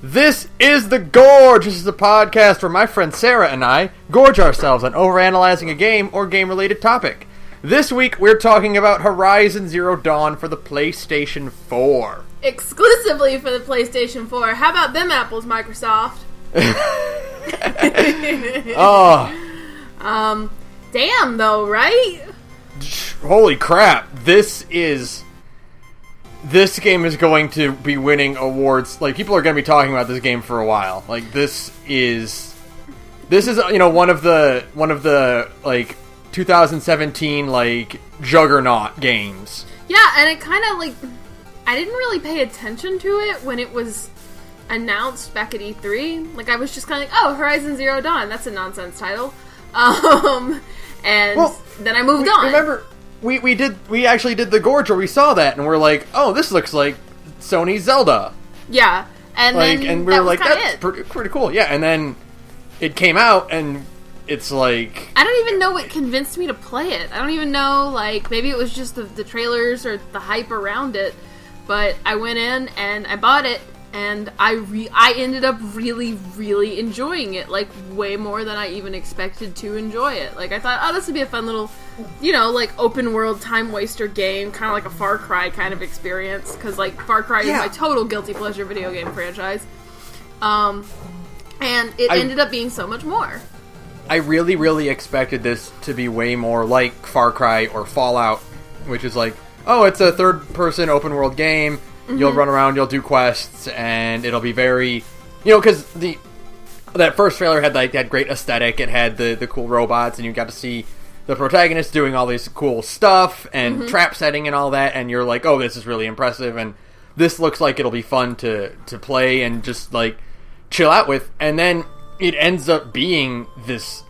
This is the Gorge. This is a podcast where my friend Sara and I gorge ourselves on overanalyzing a game or game-related topic. This week, we're talking about Horizon Zero Dawn for the PlayStation 4. Exclusively for the PlayStation 4. How about them apples, Microsoft? Damn though, right? Holy crap. This game is going to be winning awards. Like, people are going to be talking about this game for a while. Like, this is one of the like 2017 like juggernaut games. Yeah, and it kind of like I didn't really pay attention to it when it was announced back at E3. Like, I was just kind of like, oh, Horizon Zero Dawn, that's a nonsense title. Then I moved on. Remember, we actually did the Gorge where we saw that and we're like, oh, this looks like Sony's Zelda. Yeah, and like, then and we were like, that's pretty cool. Yeah, and then it came out and it's like, I don't even know what convinced me to play it. I don't even know, like, maybe it was just the trailers or the hype around it. But I went in and I bought it, and I ended up really, really enjoying it, like, way more than I even expected to enjoy it. Like, I thought, oh, this would be a fun little, like, open-world time-waster game, kind of like a Far Cry kind of experience, because, like, Far Cry is my total guilty pleasure video game franchise. And it ended up being so much more. I really, really expected this to be way more like Far Cry or Fallout, which is like, oh, it's a third-person open-world game. Mm-hmm. You'll run around, you'll do quests, and it'll be very, because that first trailer had great aesthetic. It had the cool robots, and you got to see the protagonist doing all this cool stuff and trap setting and all that. And you're like, oh, this is really impressive, and this looks like it'll be fun to play and just like chill out with. And then it ends up being this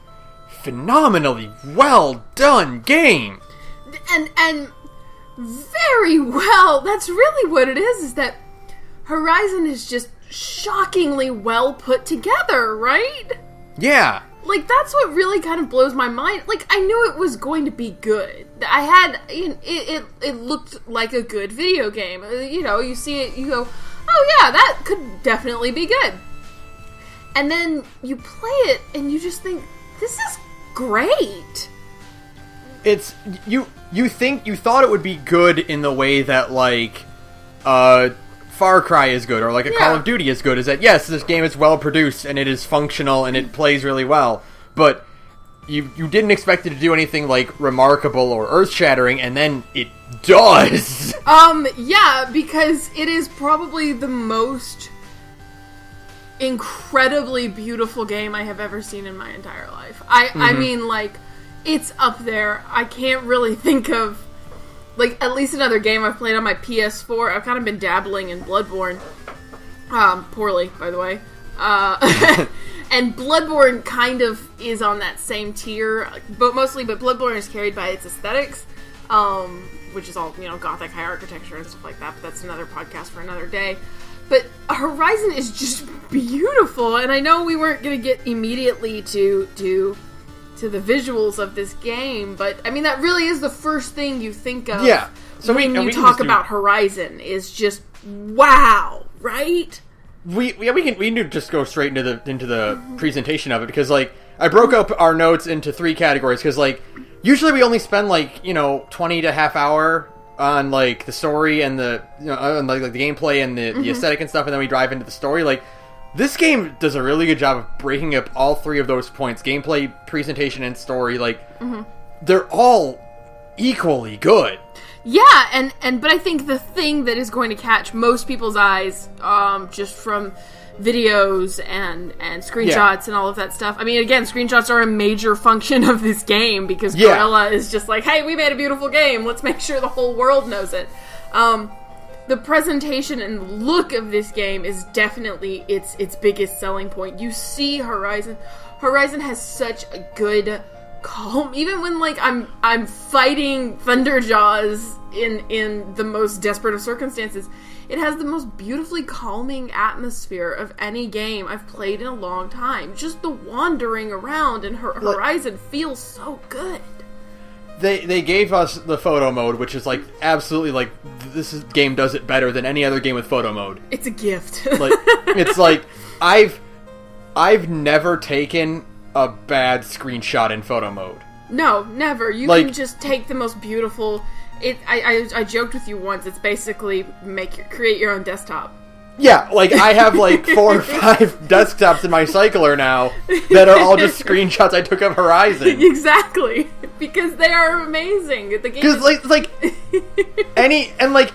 phenomenally well done game, and very well. That's really what it is that Horizon is just shockingly well put together, right? Yeah. Like, that's what really kind of blows my mind. Like, I knew it was going to be good. It looked like a good video game. You see it, you go, oh yeah, that could definitely be good. And then you play it and you just think, this is great. It's, you thought it would be good in the way that, like, Far Cry is good, or like a Call of Duty is good, is that, yes, this game is well produced, and it is functional, and it plays really well, but you didn't expect it to do anything, like, remarkable or earth-shattering, and then it does! Yeah, because it is probably the most incredibly beautiful game I have ever seen in my entire life. I mean, like, it's up there. I can't really think of, like, at least another game I've played on my PS4. I've kind of been dabbling in Bloodborne. Poorly, by the way. And Bloodborne kind of is on that same tier, but Bloodborne is carried by its aesthetics, which is all, gothic high architecture and stuff like that, but that's another podcast for another day. But Horizon is just beautiful, and I know we weren't going to get immediately to the visuals of this game, but I mean, that really is the first thing you think of when you talk about Horizon, is just wow, right? We can just go straight into the presentation of it, because, like, I broke up our notes into 3 categories, because, like, usually we only spend, like, 20 to half hour on, like, the story and the on, like the gameplay and the aesthetic and stuff, and then we dive into the story. Like, this game does a really good job of breaking up all 3 of those points: gameplay, presentation, and story. Like, they're all equally good. Yeah, but I think the thing that is going to catch most people's eyes, just from videos and screenshots and all of that stuff. I mean, again, screenshots are a major function of this game, because Guerrilla is just like, hey, we made a beautiful game, let's make sure the whole world knows it. The presentation and look of this game is definitely its biggest selling point. You see Horizon has such a good calm, even when, like, I'm fighting Thunderjaws in the most desperate of circumstances. It has the most beautifully calming atmosphere of any game I've played in a long time. Just the wandering around in Horizon feels so good. they gave us the photo mode, which is like absolutely like game does it better than any other game with photo mode. It's a gift. Like it's like I've never taken a bad screenshot in photo mode. No, never. You can just take the most beautiful. I joked with you once. It's basically create your own desktop. Yeah, like I have like 4 or 5 desktops in my cycler now that are all just screenshots I took of Horizon. Exactly, because they are amazing. The game because like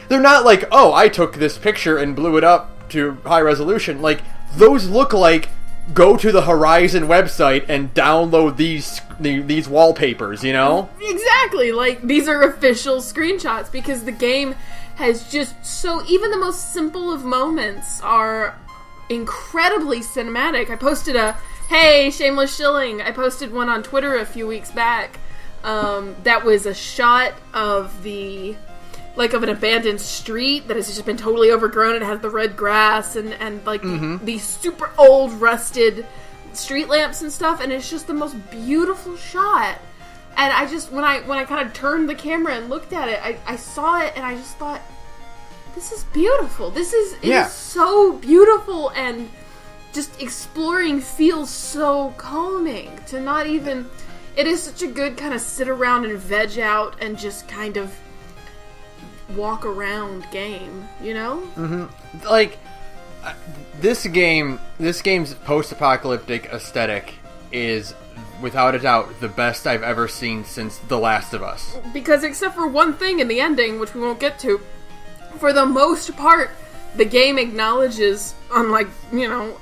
they're not like, oh, I took this picture and blew it up to high resolution. Like those look like go to the Horizon website and download these wallpapers, you know? Exactly, like these are official screenshots because the game has just even the most simple of moments are incredibly cinematic. I posted hey, shameless shilling. I posted one on Twitter a few weeks back. That was a shot of an abandoned street that has just been totally overgrown. It has the red grass and these super old rusted street lamps and stuff, and it's just the most beautiful shot. And I just, when I kind of turned the camera and looked at it, I saw it and I just thought, this is beautiful. It is so beautiful, and just exploring feels so calming to not even, it is such a good kind of sit around and veg out and just kind of walk around game, you know? Mm-hmm. Like, this game's post-apocalyptic aesthetic is without a doubt the best I've ever seen since The Last of Us. Because except for one thing in the ending, which we won't get to, for the most part, the game acknowledges, unlike,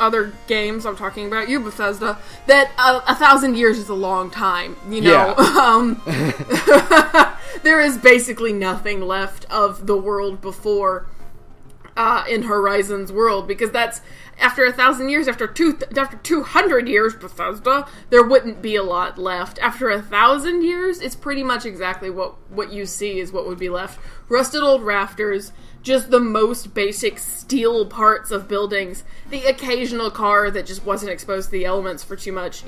other games, I'm talking about you, Bethesda, that 1,000 years is a long time, there is basically nothing left of the world before in Horizon's world, because that's after 1,000 years, after 200 years, Bethesda, there wouldn't be a lot left. After 1,000 years, it's pretty much exactly what you see is what would be left. Rusted old rafters, just the most basic steel parts of buildings, the occasional car that just wasn't exposed to the elements for too much,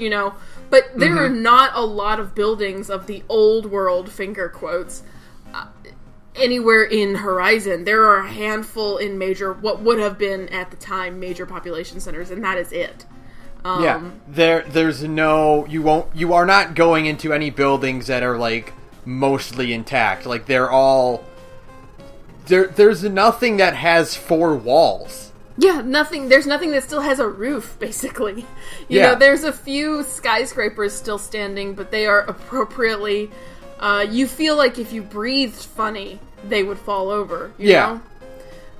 But there are not a lot of buildings of the old world, finger quotes, anywhere in Horizon. There are a handful in what would have been at the time major population centers, and that is it. There's no, you are not going into any buildings that are like mostly intact. Like they're all there's nothing that has 4 walls. Yeah, nothing. There's nothing that still has a roof, basically. You know, there's a few skyscrapers still standing, but they are appropriately. You feel like if you breathed funny, they would fall over. You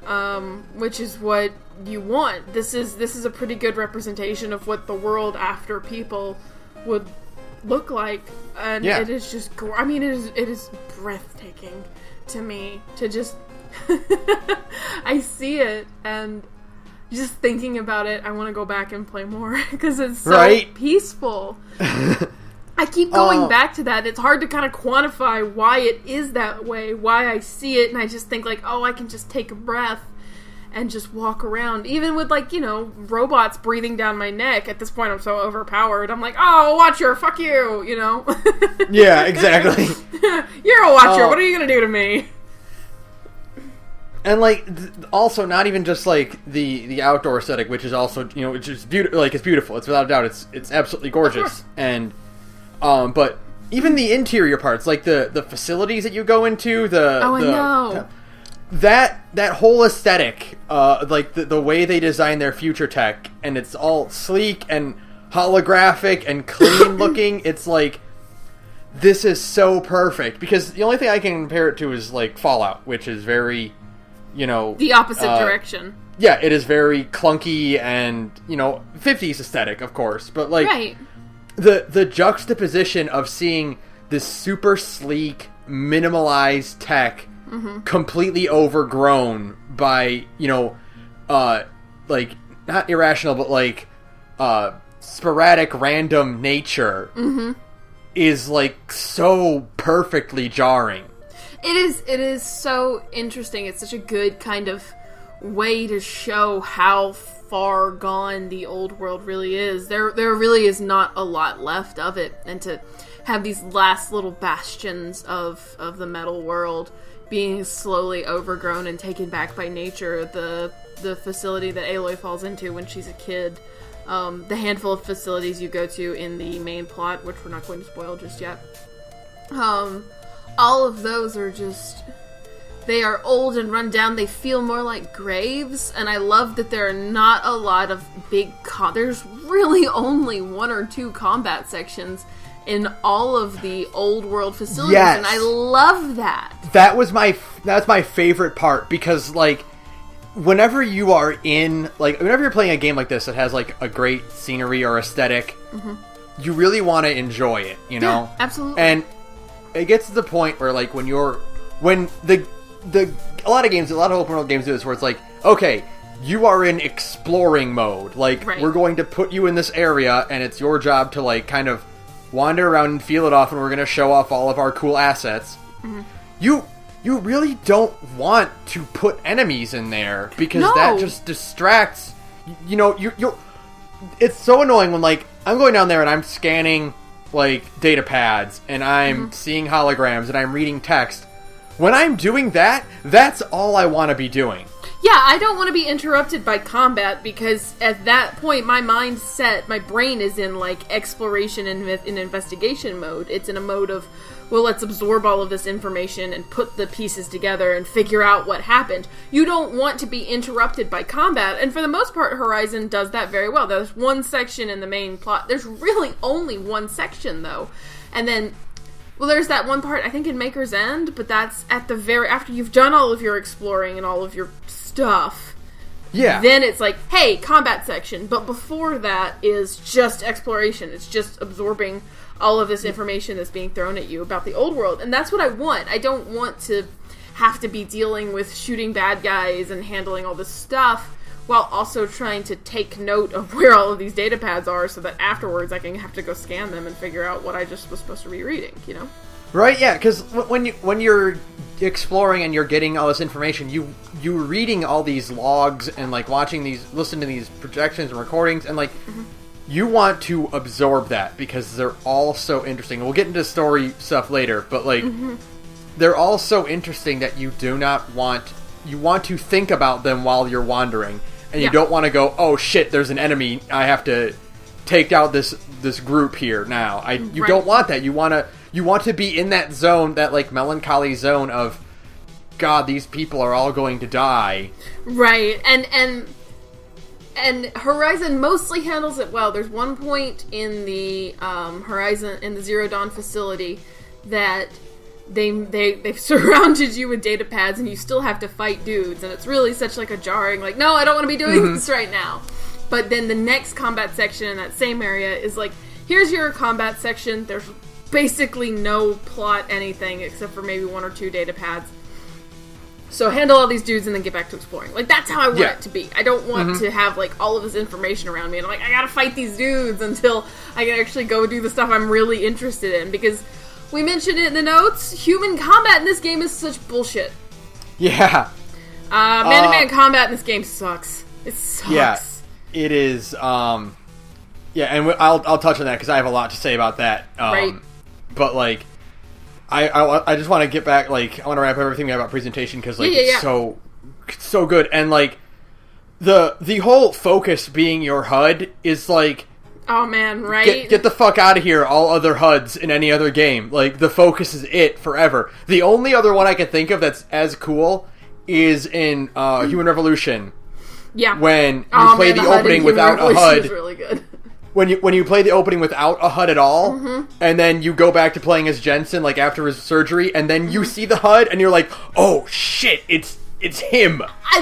know? Which is what you want. This is a pretty good representation of what the world after people would look like, and it is just. I mean, it is breathtaking to me to just. I see it, and just thinking about it, I want to go back and play more because it's so peaceful. I keep going back to that. It's hard to kind of quantify why it is that way, why I see it, and I just think like, oh, I can just take a breath and just walk around. Even with robots breathing down my neck. At this point, I'm so overpowered. I'm like, oh, Watcher, fuck you, Yeah, exactly. You're a Watcher. What are you going to do to me? And also not even just the outdoor aesthetic, which is also which is beautiful. It's beautiful. It's without a doubt. It's absolutely gorgeous. And but even the interior parts, like the facilities that you go into, I know. That whole aesthetic, the way they design their future tech, and it's all sleek and holographic and clean looking. It's like, this is so perfect, because the only thing I can compare it to is Fallout, which is very. The opposite direction. Yeah, it is very clunky and, 50s aesthetic, of course. But, the juxtaposition of seeing this super sleek, minimalized tech completely overgrown by, not irrational, but, sporadic, random nature is, so perfectly jarring. It is so interesting. It's such a good kind of way to show how far gone the old world really is. There really is not a lot left of it, and to have these last little bastions of the metal world being slowly overgrown and taken back by nature. The facility that Aloy falls into when she's a kid, the handful of facilities you go to in the main plot, which we're not going to spoil just yet. All of those are just... They are old and run down. They feel more like graves, and I love that there are not a lot of big... There's really only 1 or 2 combat sections in all of the old world facilities, yes. And I love that. That's my favorite part, because, like, whenever you're playing a game like this that has, like, a great scenery or aesthetic, you really want to enjoy it, you know? Yeah, absolutely. And it gets to the point where, like, a lot of open world games do this, where it's like, okay, you are in exploring mode. Like, right. We're going to put you in this area, and it's your job to, like, kind of wander around and feel it off, and we're going to show off all of our cool assets. Mm-hmm. You really don't want to put enemies in there, because that just distracts. You know, you're. It's so annoying when, like, I'm going down there and I'm scanning, like, data pads, and I'm seeing holograms, and I'm reading text. When I'm doing that, that's all I want to be doing. Yeah, I don't want to be interrupted by combat, because at that point, my brain is in, like, exploration and in investigation mode. It's in a mode of, well, let's absorb all of this information and put the pieces together and figure out what happened. You don't want to be interrupted by combat, and for the most part, Horizon does that very well. There's one section in the main plot. There's really only one section, though. And then... Well, there's that one part, I think, in Maker's End, but that's at the after you've done all of your exploring and all of your stuff. Yeah. Then it's like, hey, combat section. But before that is just exploration. It's just absorbing all of this information that's being thrown at you about the old world. And that's what I want. I don't want to have to be dealing with shooting bad guys and handling all this stuff, while also trying to take note of where all of these data pads are, so that afterwards I can have to go scan them and figure out what I just was supposed to be reading, you know? Right, yeah, because when you're exploring and you're getting all this information, you're reading all these logs and, like, listening to these projections and recordings, and, like, you want to absorb that, because they're all so interesting. We'll get into story stuff later, but, like, they're all so interesting that you want to think about them while you're wandering. And you don't want to go, oh shit, there's an enemy, I have to take out this group here now. You don't want that. You want to be in that zone, that, like, melancholy zone of, God, these people are all going to die. Right, and Horizon mostly handles it well. There's one point in the Horizon, in the Zero Dawn facility, that they've surrounded you with data pads, and you still have to fight dudes, and it's really such, like, a jarring, like, no, I don't want to be doing this right now. But then the next combat section in that same area is like, here's your combat section. There's basically no plot anything except for maybe 1 or 2 data pads. So handle all these dudes and then get back to exploring. Like, that's how I want it to be. I don't want to have, like, all of this information around me, and I'm like, I gotta fight these dudes until I can actually go do the stuff I'm really interested in, because we mentioned it in the notes, human combat in this game is such bullshit. Yeah. Man-to-man combat in this game sucks. It sucks. Yeah, it is, and I'll touch on that, because I have a lot to say about that. Right. But, like, I just want to get back, like, I want to wrap everything about presentation, because, like, it's so good. And, like, the whole focus being your HUD is, like, oh man, right? Get the fuck out of here, all other HUDs in any other game. Like, the focus is it forever. The only other one I can think of that's as cool is in Human Revolution. Yeah. When you play the opening without a HUD. Is really good. When you play the opening without a HUD at all, and then you go back to playing as Jensen, like, after his surgery, and then you see the HUD, and you're like, oh shit, it's him. I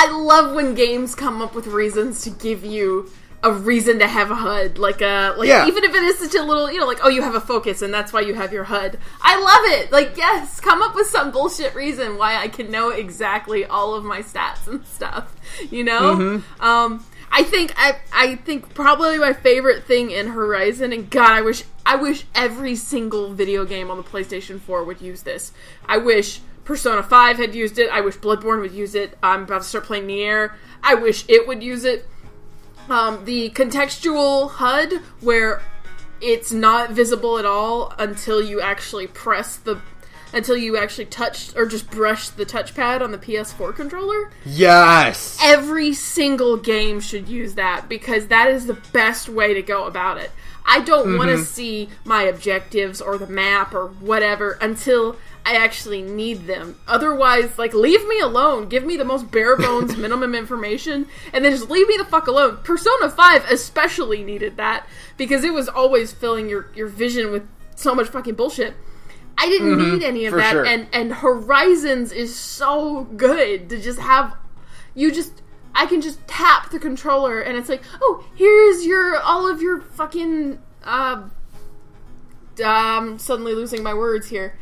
love when games come up with reasons to give you a reason to have a HUD, even if it is such a little, you know, like, oh, you have a focus and that's why you have your HUD. I love it. Like, yes, come up with some bullshit reason why I can know exactly all of my stats and stuff, you know? I think probably my favorite thing in Horizon, and God, I wish every single video game on the PlayStation 4 would use this. I wish Persona 5 had used it. I wish Bloodborne would use it. I'm about to start playing Nier. I wish it would use it. The contextual HUD, where it's not visible at all until you actually touch or just brush the touchpad on the PS4 controller. Yes! Every single game should use that, because that is the best way to go about it. I don't want to see my objectives or the map or whatever until I actually need them. Otherwise, like, leave me alone. Give me the most bare bones minimum information, and then just leave me the fuck alone. Persona 5 especially needed that, because it was always filling your vision with so much fucking bullshit. I didn't need any of that, sure. and Horizons is so good to just have... I can just tap the controller, and it's like, oh, here's all of your fucking, I'm suddenly losing my words here.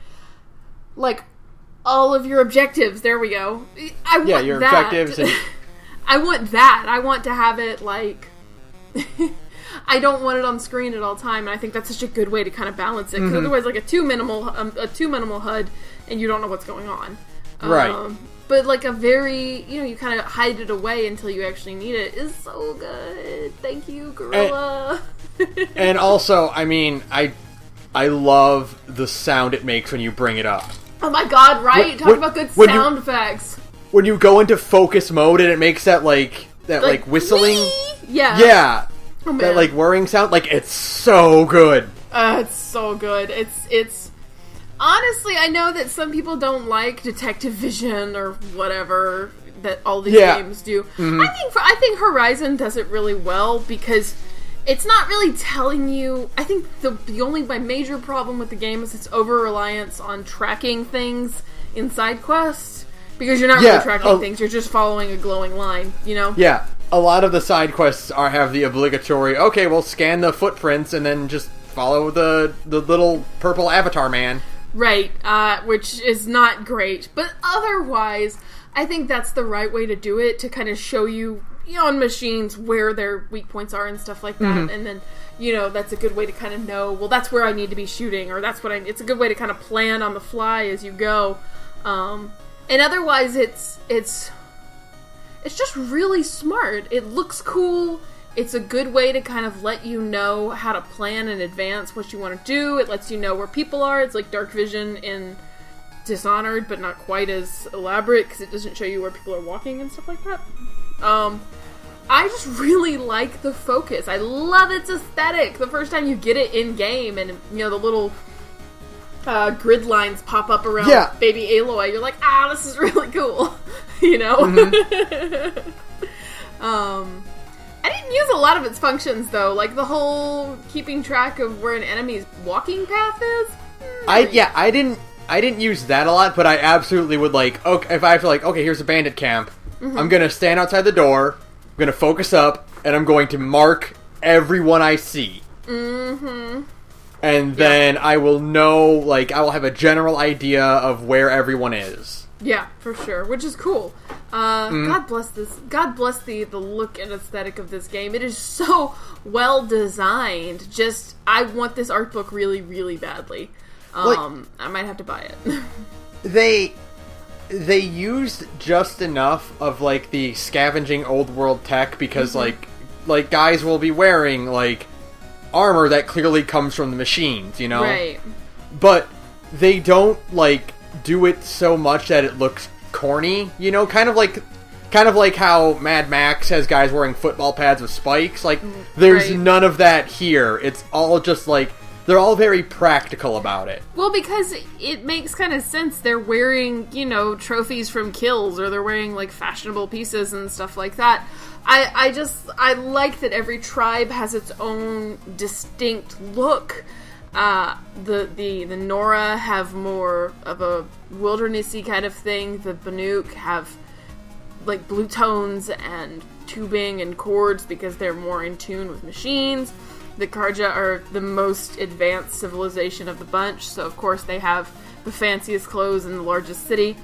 Like, all of your objectives, there we go. I want your that. objectives. And... I want that. I want to have it, like... I don't want it on screen at all time, and I think that's such a good way to kind of balance it, because otherwise, like, a too minimal HUD, and you don't know what's going on. Right. But, like, a very, you kind of hide it away until you actually need it is so good. Thank you, Gorilla. And also, I mean, I love the sound it makes when you bring it up. Oh my god, right? Talk about good sound effects. When you go into focus mode and it makes that, like whistling... Wee! Yeah. Yeah. Oh, man. That, like, whirring sound. Like, it's so good. It's so good. It's... Honestly, I know that some people don't like Detective Vision or whatever that all these games do. I think Horizon does it really well, because it's not really telling you... I think my major problem with the game is its over-reliance on tracking things in side quests, because you're not really tracking things, you're just following a glowing line, Yeah. A lot of the side quests have the obligatory, okay, well, scan the footprints and then just follow the little purple avatar man. Right, which is not great. But otherwise, I think that's the right way to do it, to kind of show you, on machines where their weak points are and stuff like that. And then, that's a good way to kind of know, well, that's where I need to be shooting, or it's a good way to kind of plan on the fly as you go. And otherwise, it's just really smart. It looks cool. It's a good way to kind of let you know how to plan in advance what you want to do. It lets you know where people are. It's like Dark Vision in Dishonored, but not quite as elaborate, because it doesn't show you where people are walking and stuff like that. I just really like the focus. I love its aesthetic. The first time you get it in-game, and, the little... grid lines pop up around baby Aloy, you're like, this is really cool. I didn't use a lot of its functions, though. Like, the whole keeping track of where an enemy's walking path is. I didn't use that a lot, but I absolutely would, like, okay, if I feel like, okay, here's a bandit camp, I'm gonna stand outside the door, I'm gonna focus up, and I'm going to mark everyone I see. And then I will know, like, I will have a general idea of where everyone is. Yeah, for sure, which is cool. God bless this. God bless the look and aesthetic of this game. It is so well designed. Just, I want this art book really, really badly. I might have to buy it. They used just enough of, like, the scavenging old world tech, because, like guys will be wearing, like, armor that clearly comes from the machines, Right. But they don't, like, do it so much that it looks corny, kind of like how Mad Max has guys wearing football pads with spikes. Like, there's none of that here. It's all just, like, they're all very practical about it. Well, because it makes kind of sense. They're wearing, trophies from kills, or they're wearing, like, fashionable pieces and stuff like that. I like that every tribe has its own distinct look. The Nora have more of a wildernessy kind of thing. The Banuk have, like, blue tones and tubing and chords because they're more in tune with machines. The Karja are the most advanced civilization of the bunch, so of course they have the fanciest clothes in the largest city.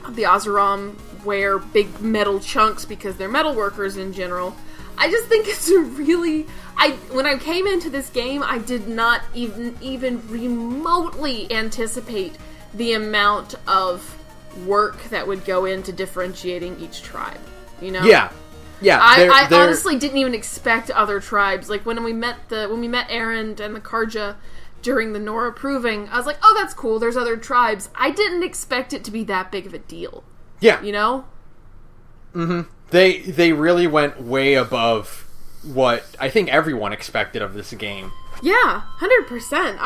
The Azuram wear big metal chunks because they're metal workers in general. I just think it's a really... when I came into this game, I did not even remotely anticipate the amount of work that would go into differentiating each tribe, Yeah. Yeah, I they're honestly didn't even expect other tribes. Like when we met Aaron and the Karja during the Nora proving, I was like, oh, that's cool. There's other tribes. I didn't expect it to be that big of a deal. Yeah, you know. Mm-hmm. They really went way above what I think everyone expected of this game. Yeah, 100%.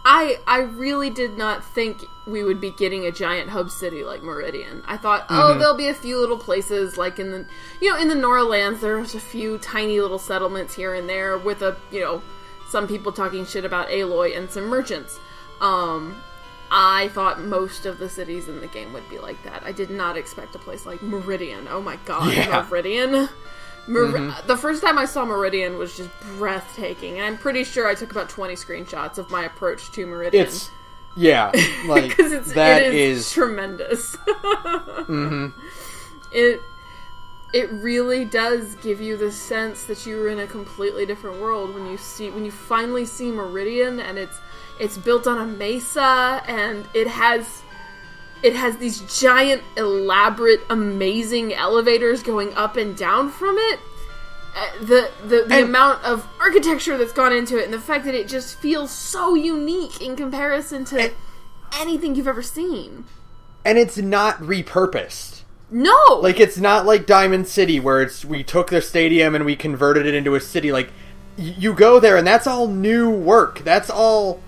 I really did not think we would be getting a giant hub city like Meridian. I thought, there'll be a few little places like in the Nora lands. There's a few tiny little settlements here and there with some people talking shit about Aloy and some merchants. I thought most of the cities in the game would be like that. I did not expect a place like Meridian. Oh my god, yeah. Meridian. The first time I saw Meridian was just breathtaking, and I'm pretty sure I took about 20 screenshots of my approach to Meridian. Like, it is tremendous. It really does give you the sense that you're in a completely different world when you finally see Meridian, and it's built on a mesa, and it has these giant, elaborate, amazing elevators going up and down from it. The amount of architecture that's gone into it, and the fact that it just feels so unique in comparison to anything you've ever seen. And it's not repurposed. No! Like, it's not like Diamond City, where we took the stadium and we converted it into a city. Like, you go there, and that's all new work. That's all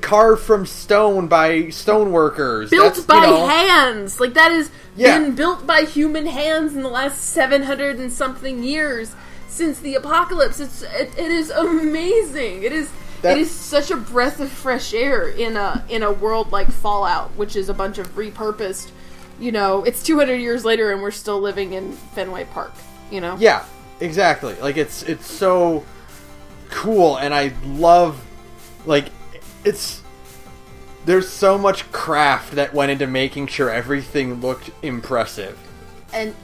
carved from stone by stone workers. Built by hands. Like, that has been built by human hands in the last 700 and something years since the apocalypse. It is amazing. It is such a breath of fresh air in a world like Fallout, which is a bunch of repurposed, it's 200 years later and we're still living in Fenway Park, Yeah, exactly. Like, it's so cool, and I love, like, there's so much craft that went into making sure everything looked impressive. And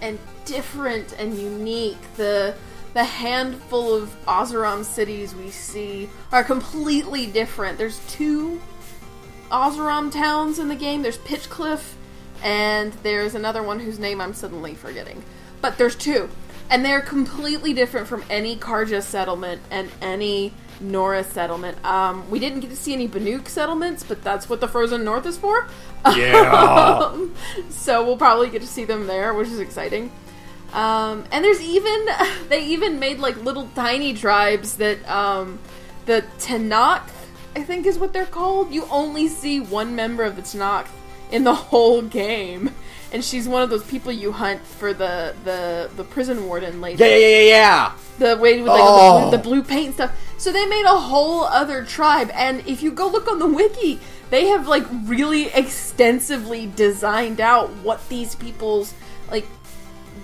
different and unique. The handful of Oseram cities we see are completely different. There's 2 Oseram towns in the game. There's Pitchcliff, and there's another one whose name I'm suddenly forgetting. But there's 2. And they're completely different from any Karja settlement and any Nora settlement. We didn't get to see any Banuk settlements, but that's what the Frozen North is for. Yeah. So we'll probably get to see them there, which is exciting. And they even made like little tiny tribes that the Tenakth, I think is what they're called. You only see one member of the Tenakth in the whole game. And she's one of those people you hunt for the prison warden later. Yeah. The way with the blue paint and stuff. So they made a whole other tribe, and if you go look on the wiki, they have like really extensively designed out what these people's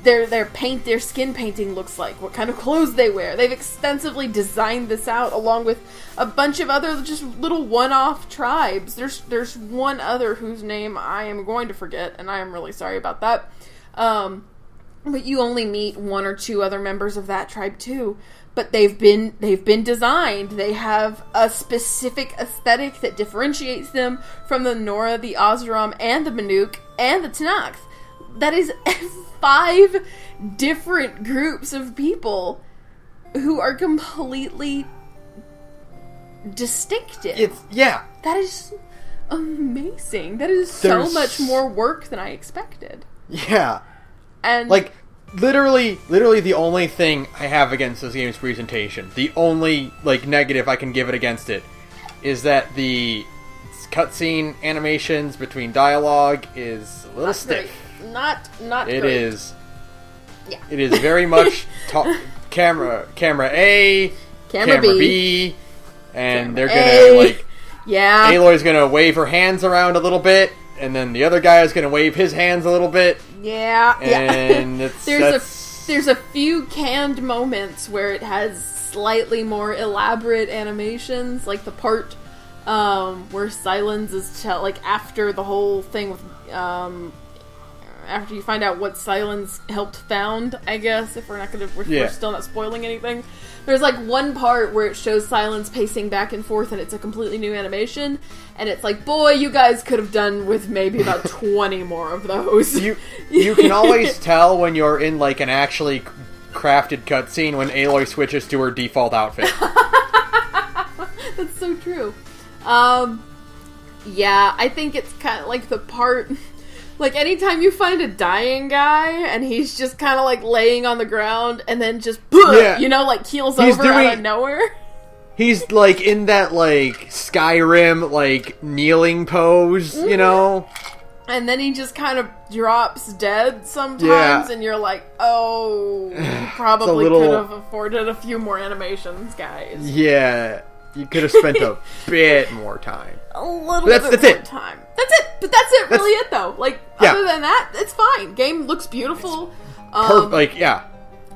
their skin painting looks like, what kind of clothes they wear. They've extensively designed this out along with a bunch of other just little one-off tribes. There's one other whose name I am going to forget, and I am really sorry about that. But you only meet 1 or 2 other members of that tribe too. But they've been designed. They have a specific aesthetic that differentiates them from the Nora, the Oseram, and the Banuk, and the Tenakth. That is 5 different groups of people who are completely distinctive. That is amazing. That is so much more work than I expected. Yeah. And like, literally the only thing I have against this game's presentation, the only negative I can give it against it, is that the cutscene animations between dialogue is a little stiff. Not it great. Is. Yeah. It is very much camera A, camera B, and they're gonna yeah. Aloy's gonna wave her hands around a little bit, and then the other guy is gonna wave his hands a little bit. Yeah. And there's a few canned moments where it has slightly more elaborate animations, like the part where Silence is after the whole thing with after you find out what Silence helped found, I guess, if we're still not spoiling anything. There's like one part where it shows Silence pacing back and forth, and it's a completely new animation, and it's like, boy, you guys could have done with maybe about 20 more of those. You can always tell when you're in like an actually crafted cutscene when Aloy switches to her default outfit. That's so true. Yeah, I think it's kind of like the part... Like, anytime you find a dying guy, and he's just kind of, like, laying on the ground, and then just, like, keels over out of nowhere. He's, like, in that, like, Skyrim, like, kneeling pose, you know? And then he just kind of drops dead sometimes, and you're like, oh, you probably could have afforded a few more animations, guys. Yeah, you could have spent a bit more time. A little bit more time. That's it. But that's really it, though. Like, other than that, it's fine. Game looks beautiful.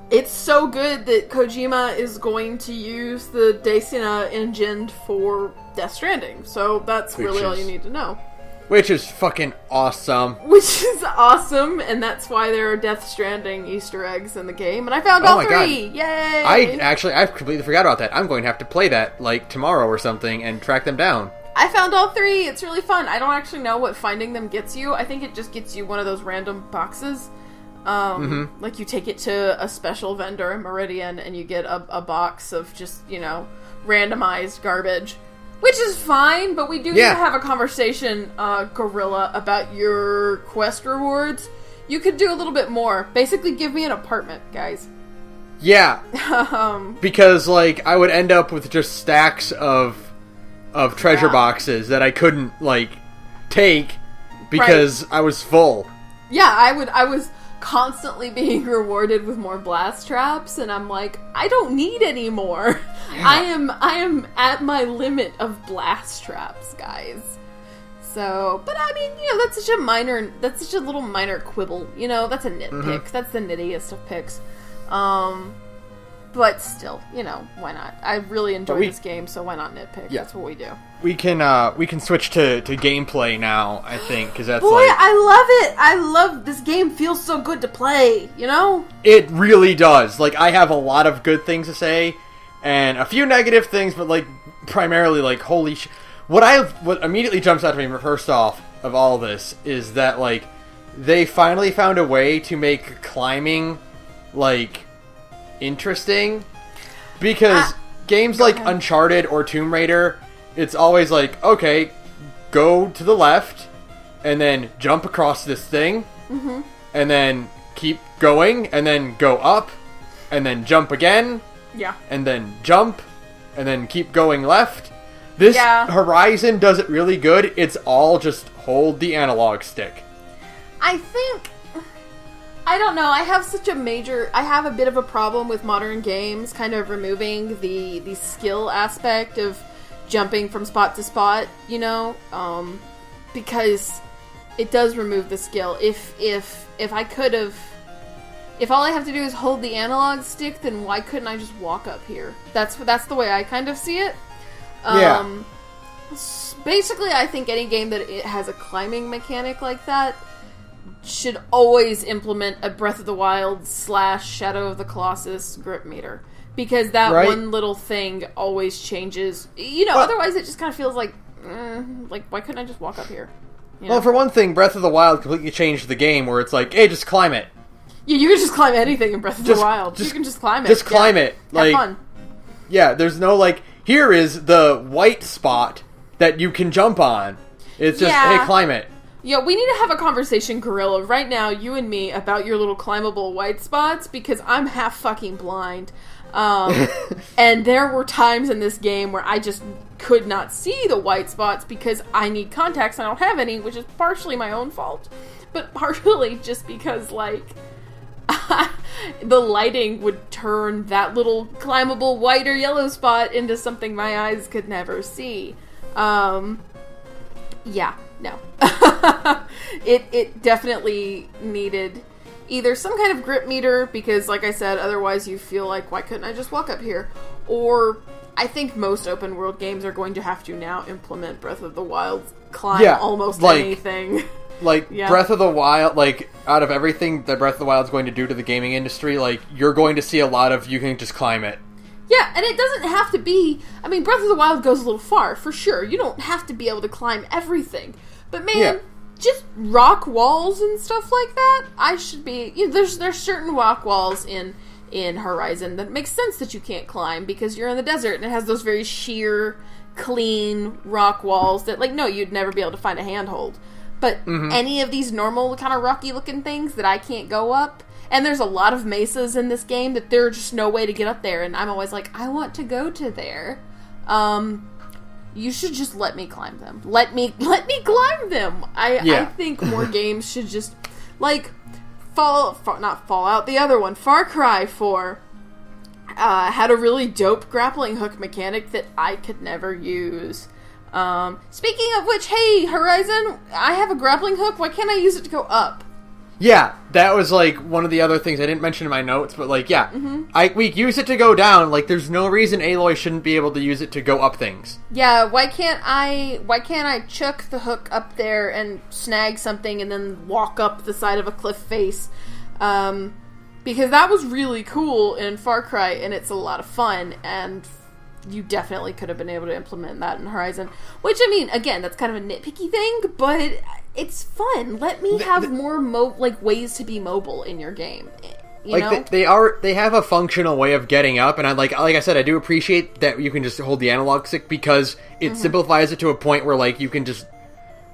It's so good that Kojima is going to use the Daisina engine for Death Stranding. So that's really all you need to know. Which is fucking awesome. And that's why there are Death Stranding Easter eggs in the game. And I found all 3! God. Yay! I completely forgot about that. I'm going to have to play that, like, tomorrow or something and track them down. I found all 3. It's really fun. I don't actually know what finding them gets you. I think it just gets you one of those random boxes. Like, you take it to a special vendor in Meridian and you get a box of just, randomized garbage. Which is fine, but we do need to have a conversation, Gorilla, about your quest rewards. You could do a little bit more. Basically, give me an apartment, guys. Yeah. Because, like, I would end up with just stacks of treasure boxes that I couldn't, like, take because I was full. Yeah, I was constantly being rewarded with more blast traps, and I'm like, I don't need any more. Yeah. I am at my limit of blast traps, guys. So, but I mean, that's such a little minor quibble. That's a nitpick. Mm-hmm. That's the nittiest of picks. But still, why not? I really enjoy this game, so why not nitpick? Yeah. That's what we do. We can switch to gameplay now, I think, because that's I love it! I love this game. Feels so good to play, It really does. Like, I have a lot of good things to say, and a few negative things, but, like, primarily, like, holy shit. What immediately jumps out to me, first off, of all this, is that, like, they finally found a way to make climbing, like, interesting, because games like Uncharted or Tomb Raider, it's always like, okay, go to the left and then jump across this thing, and then keep going and then go up and then jump again, and then jump and then keep going left. This Horizon does it really good. It's all just hold the analog stick. I don't know, I have a bit of a problem with modern games kind of removing the skill aspect of jumping from spot to spot, because it does remove the skill. If all I have to do is hold the analog stick, then why couldn't I just walk up here? That's the way I kind of see it. Basically, I think any game that it has a climbing mechanic like that should always implement a Breath of the Wild / Shadow of the Colossus grip meter. Because that one little thing always changes. Otherwise it just kind of feels like, why couldn't I just walk up here? Well, for one thing, Breath of the Wild completely changed the game, where it's like, hey, just climb it. Yeah, you can just climb anything in Breath of the Wild. You can just climb it. Just climb it. Have fun. Yeah, there's no, like, here is the white spot that you can jump on. It's just, hey, climb it. Yeah, we need to have a conversation, Gorilla, right now, you and me, about your little climbable white spots, because I'm half fucking blind. And there were times in this game where I just could not see the white spots because I need contacts and I don't have any, which is partially my own fault. But partially just because, like, the lighting would turn that little climbable white or yellow spot into something my eyes could never see. Yeah, no. It definitely needed either some kind of grip meter, because, like I said, otherwise you feel like, why couldn't I just walk up here? Or, I think most open world games are going to have to now implement Breath of the Wild's climb almost anything. Like, Breath of the Wild, like, out of everything that Breath of the Wild is going to do to the gaming industry, like, you're going to see a lot of, you can just climb it. Yeah, and it doesn't have to be, I mean, Breath of the Wild goes a little far, for sure. You don't have to be able to climb everything. But man, just rock walls and stuff like that, I should be, there's certain rock walls in Horizon that makes sense that you can't climb because you're in the desert and it has those very sheer, clean rock walls that, like, no, you'd never be able to find a handhold. But any of these normal kind of rocky looking things that I can't go up, and there's a lot of mesas in this game that there's just no way to get up there, and I'm always like, I want to go to there. You should just let me climb them. Let me climb them. I think more games should just, like, not Fallout, the other one, Far Cry 4, had a really dope grappling hook mechanic that I could never use. Speaking of which, hey, Horizon, I have a grappling hook. Why can't I use it to go up? Yeah, that was, like, one of the other things I didn't mention in my notes, but, like, we use it to go down. Like, there's no reason Aloy shouldn't be able to use it to go up things. Yeah, why can't I chuck the hook up there and snag something and then walk up the side of a cliff face? Because that was really cool in Far Cry, and it's a lot of fun, and you definitely could have been able to implement that in Horizon. Which, I mean, again, that's kind of a nitpicky thing, but it's fun. Let me have more ways to be mobile in your game. You know? They have a functional way of getting up, and like I said, I do appreciate that you can just hold the analog stick because it simplifies it to a point where, like, you can just,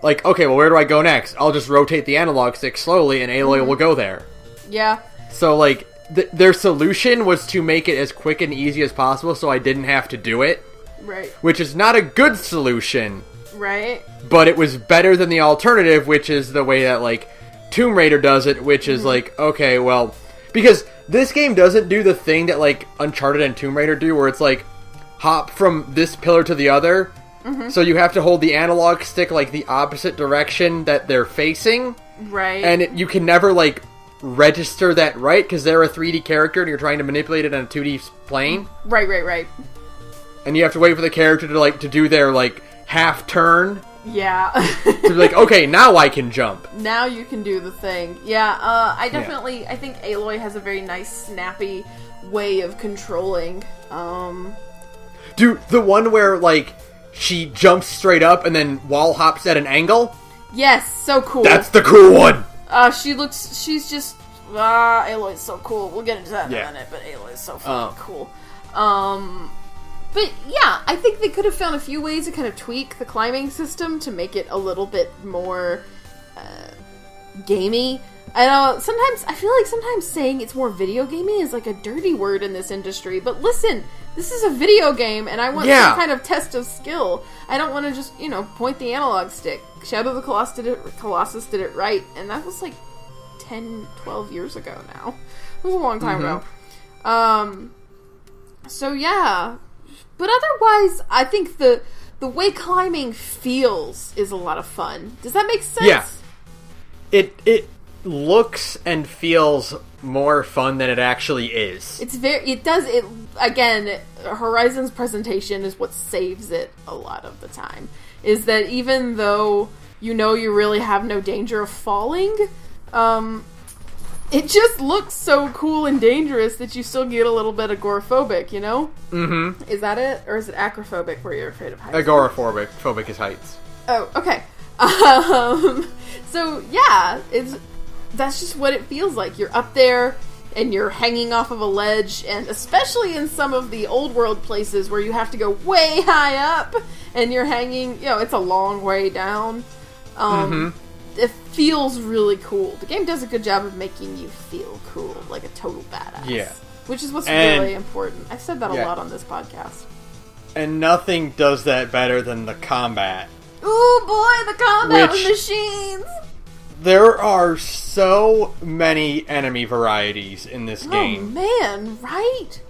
like, okay, well, where do I go next? I'll just rotate the analog stick slowly, and Aloy will go there. Yeah. So, like, their solution was to make it as quick and easy as possible so I didn't have to do it. Right. Which is not a good solution. Right. But it was better than the alternative, which is the way that, like, Tomb Raider does it, which is like, okay, well, because this game doesn't do the thing that, like, Uncharted and Tomb Raider do, where it's like, hop from this pillar to the other, so you have to hold the analog stick, like, the opposite direction that they're facing. Right. And you can never, like, register that right, because they're a 3D character and you're trying to manipulate it on a 2D plane. Right. And you have to wait for the character to, like, to do their, like, half turn. Yeah. To be like, okay, now I can jump. Now you can do the thing. Yeah, I think Aloy has a very nice, snappy way of controlling. Dude, the one where, like, she jumps straight up and then wall hops at an angle? Yes, so cool. That's the cool one! Aloy's so cool. We'll get into that in a minute, but Aloy's so fucking cool. But yeah, I think they could have found a few ways to kind of tweak the climbing system to make it a little bit more gamey. I know, I feel like sometimes saying it's more video gamey is like a dirty word in this industry, but listen, this is a video game, and I want some kind of test of skill. I don't want to just, point the analog stick. Shadow of the Colossus did it right, and that was like 10, 12 years ago now. It was a long time ago. So yeah. But otherwise, I think the way climbing feels is a lot of fun. Does that make sense? Yeah. It looks and feels more fun than it actually is. Again, Horizon's presentation is what saves it a lot of the time. Is that even though you really have no danger of falling, it just looks so cool and dangerous that you still get a little bit agoraphobic, Mm-hmm. Is that it? Or is it acrophobic where you're afraid of heights? Agoraphobic. Phobic is heights. Oh, okay. So, yeah, that's just what it feels like. You're up there, and you're hanging off of a ledge, and especially in some of the old world places where you have to go way high up, and you're hanging, it's a long way down. It feels really cool. The game does a good job of making you feel cool, like a total badass. Yeah. Which is what's really important. I've said that a lot on this podcast. And nothing does that better than the combat. Ooh, boy, the combat with machines! There are so many enemy varieties in this game. Oh, man, right?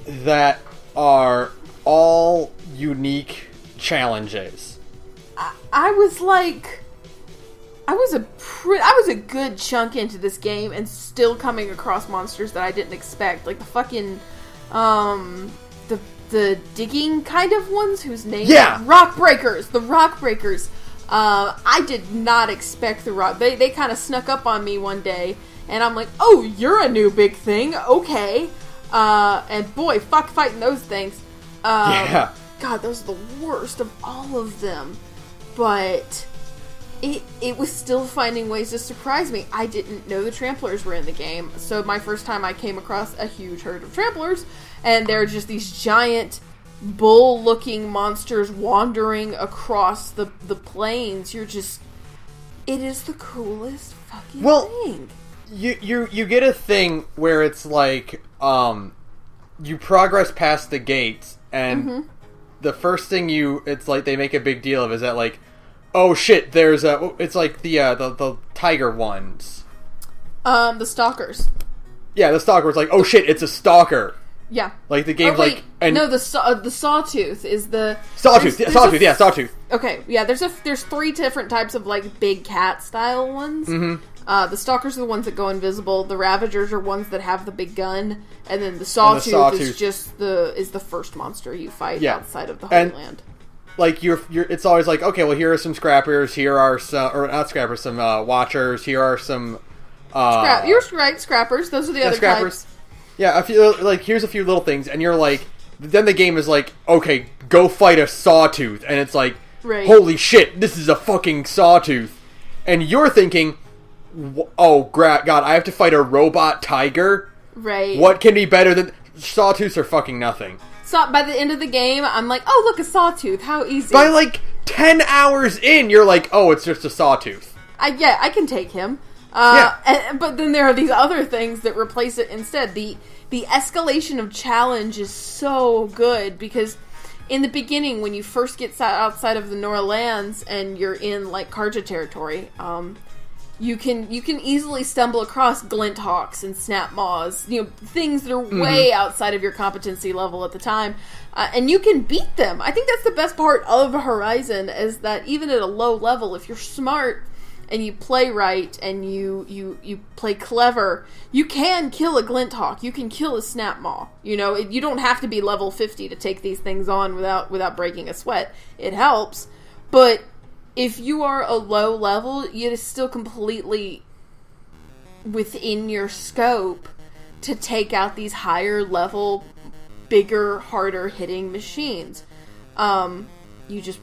That are all unique challenges. I was like... I was a good chunk into this game and still coming across monsters that I didn't expect. Like the fucking, the digging kind of ones whose names... Yeah! Rock Breakers! The Rock Breakers. I did not expect the rock. They kind of snuck up on me one day, and I'm like, oh, you're a new big thing, okay. And boy, fuck fighting those things. Yeah. God, those are the worst of all of them. But it was still finding ways to surprise me. I didn't know the tramplers were in the game. So my first time I came across a huge herd of tramplers, and they're just these giant bull-looking monsters wandering across the plains. You're just... It is the coolest fucking thing. You get a thing where it's like, you progress past the gates, and the first thing it's like they make a big deal of is that, like, oh shit, there's it's like the tiger ones. The stalkers. Yeah, the stalker. It's like, oh shit, it's a stalker. Yeah. Like the game's like... No, the sawtooth is the... Sawtooth, sawtooth. Okay, yeah, there's 3 different types of, like, big cat style ones. The stalkers are the ones that go invisible. The ravagers are ones that have the big gun, and then the sawtooth is just the first monster you fight outside of the Holy Land. Like it's always like, okay, well, here are some scrappers. Here are some, or not scrappers, some watchers. Here are some. You're right, scrappers. Those are the other types. Yeah, here's a few little things, and you're like, then the game is like, okay, go fight a sawtooth, and it's like, holy shit, this is a fucking sawtooth, and you're thinking, oh God, I have to fight a robot tiger. Right. What can be better than sawtooths? Are fucking nothing. So by the end of the game, I'm like, oh, look, a sawtooth. How easy. By like 10 hours in, you're like, oh, it's just a sawtooth. I can take him. But then there are these other things that replace it instead. The escalation of challenge is so good because in the beginning, when you first get outside of the Norlands and you're in like Gorge territory, you can easily stumble across glint hawks and snap maws, things that are way outside of your competency level at the time, and you can beat them. I think that's the best part of Horizon, is that even at a low level, if you're smart and you play right and you play clever, you can kill a glint hawk, you can kill a snap maw. You don't have to be level 50 to take these things on without breaking a sweat. It helps, but if you are a low level, it is still completely within your scope to take out these higher level, bigger, harder hitting machines. You just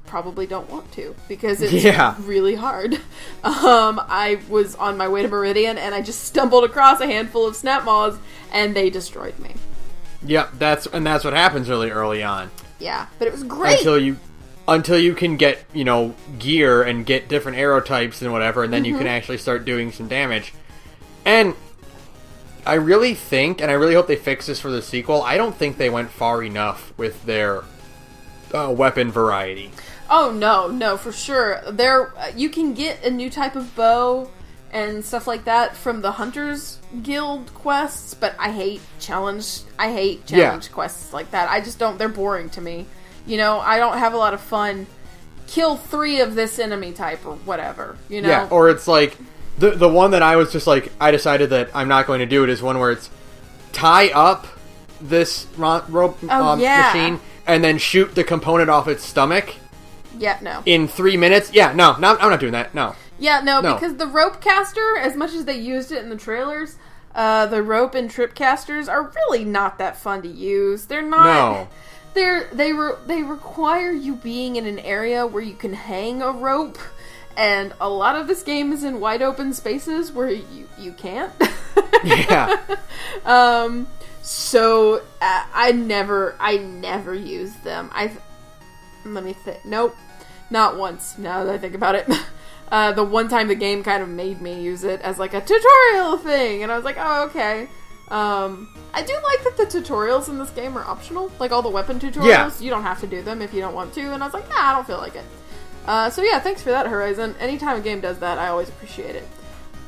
probably don't want to, because it's really hard. I was on my way to Meridian and I just stumbled across a handful of snap maws and they destroyed me. Yep, that's what happens really early on. Yeah, but it was great. Until you can get, gear and get different arrow types and whatever, and then you can actually start doing some damage. And I really think, and I really hope they fix this for the sequel, I don't think they went far enough with their weapon variety. Oh, no, for sure. You can get a new type of bow and stuff like that from the Hunters Guild quests, but I hate challenge quests like that. I just don't, they're boring to me. I don't have a lot of fun. Kill 3 of this enemy type or whatever, Yeah, or it's like, the one that I was just like, I decided that I'm not going to do it is one where it's tie up this rope machine and then shoot the component off its stomach. Yeah, no. In 3 minutes? Yeah, no, I'm not doing that, no. Yeah, no, because the rope caster, as much as they used it in the trailers, the rope and trip casters are really not that fun to use. They're not... No. They require you being in an area where you can hang a rope, and a lot of this game is in wide open spaces where you can't. Yeah. So I never used them. Let me think. Nope, not once. Now that I think about it, the one time the game kind of made me use it as like a tutorial thing, and I was like, oh, okay. I do like that the tutorials in this game are optional. Like all the weapon tutorials, you don't have to do them if you don't want to. And I was like, nah, I don't feel like it. So yeah, thanks for that, Horizon. Anytime a game does that, I always appreciate it.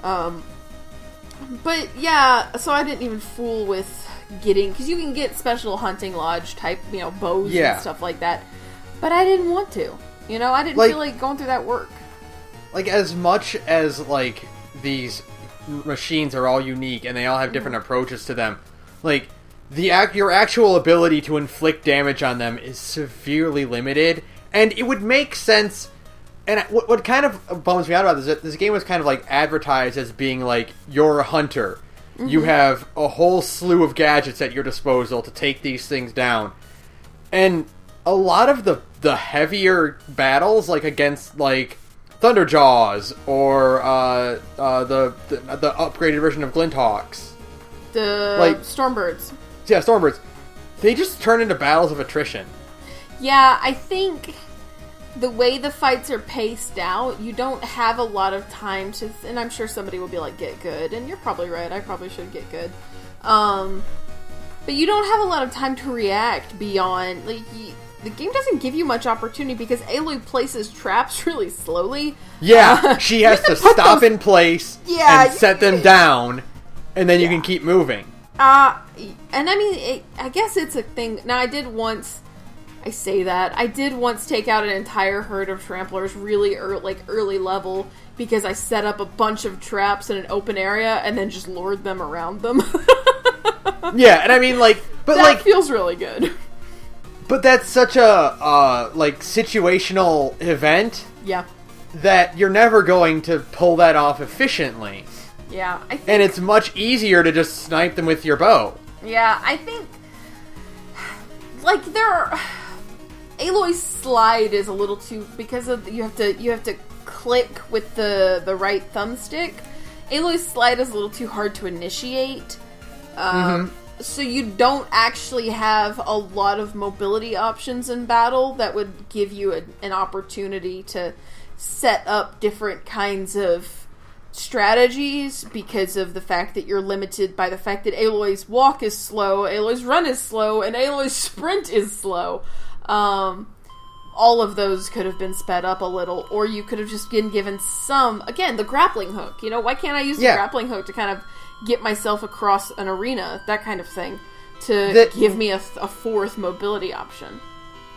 But yeah, so I didn't even fool with getting, because you can get special hunting lodge type, bows and stuff like that. But I didn't want to. I didn't feel like going through that work. Like, as much as, like, these machines are all unique and they all have different approaches to them, like, your actual ability to inflict damage on them is severely limited, and it would make sense And what kind of bums me out about this game was kind of like advertised as being like, you're a hunter. Mm-hmm. You have a whole slew of gadgets at your disposal to take these things down. And a lot of the heavier battles, like against like Thunderjaws or the upgraded version of Glinthawks, the like Stormbirds. Yeah, Stormbirds. They just turn into battles of attrition. Yeah, I think the way the fights are paced out, you don't have a lot of time to... And I'm sure somebody will be like, get good. And you're probably right. I probably should get good. But you don't have a lot of time to react beyond... Like, the game doesn't give you much opportunity because Aloy places traps really slowly. Yeah, she has to stop in place and set them down, and then you can keep moving. And I mean, I guess it's a thing. Now, I did once take out an entire herd of tramplers really early level because I set up a bunch of traps in an open area and then just lured them around them. Yeah, and I mean, like... But that feels really good. But that's such a, situational event. Yeah. That you're never going to pull that off efficiently. Yeah, I think... And it's much easier to just snipe them with your bow. Yeah, I think... Like, Aloy's slide is a little too... Because of you have to click with the right thumbstick. Aloy's slide is a little too hard to initiate. So you don't actually have a lot of mobility options in battle that would give you an opportunity to set up different kinds of strategies because of the fact that you're limited by the fact that Aloy's walk is slow, Aloy's run is slow, and Aloy's sprint is slow. All of those could have been sped up a little, or you could have just been given the grappling hook. You know, why can't I use the grappling hook to kind of get myself across an arena, that kind of thing, to give me a fourth mobility option.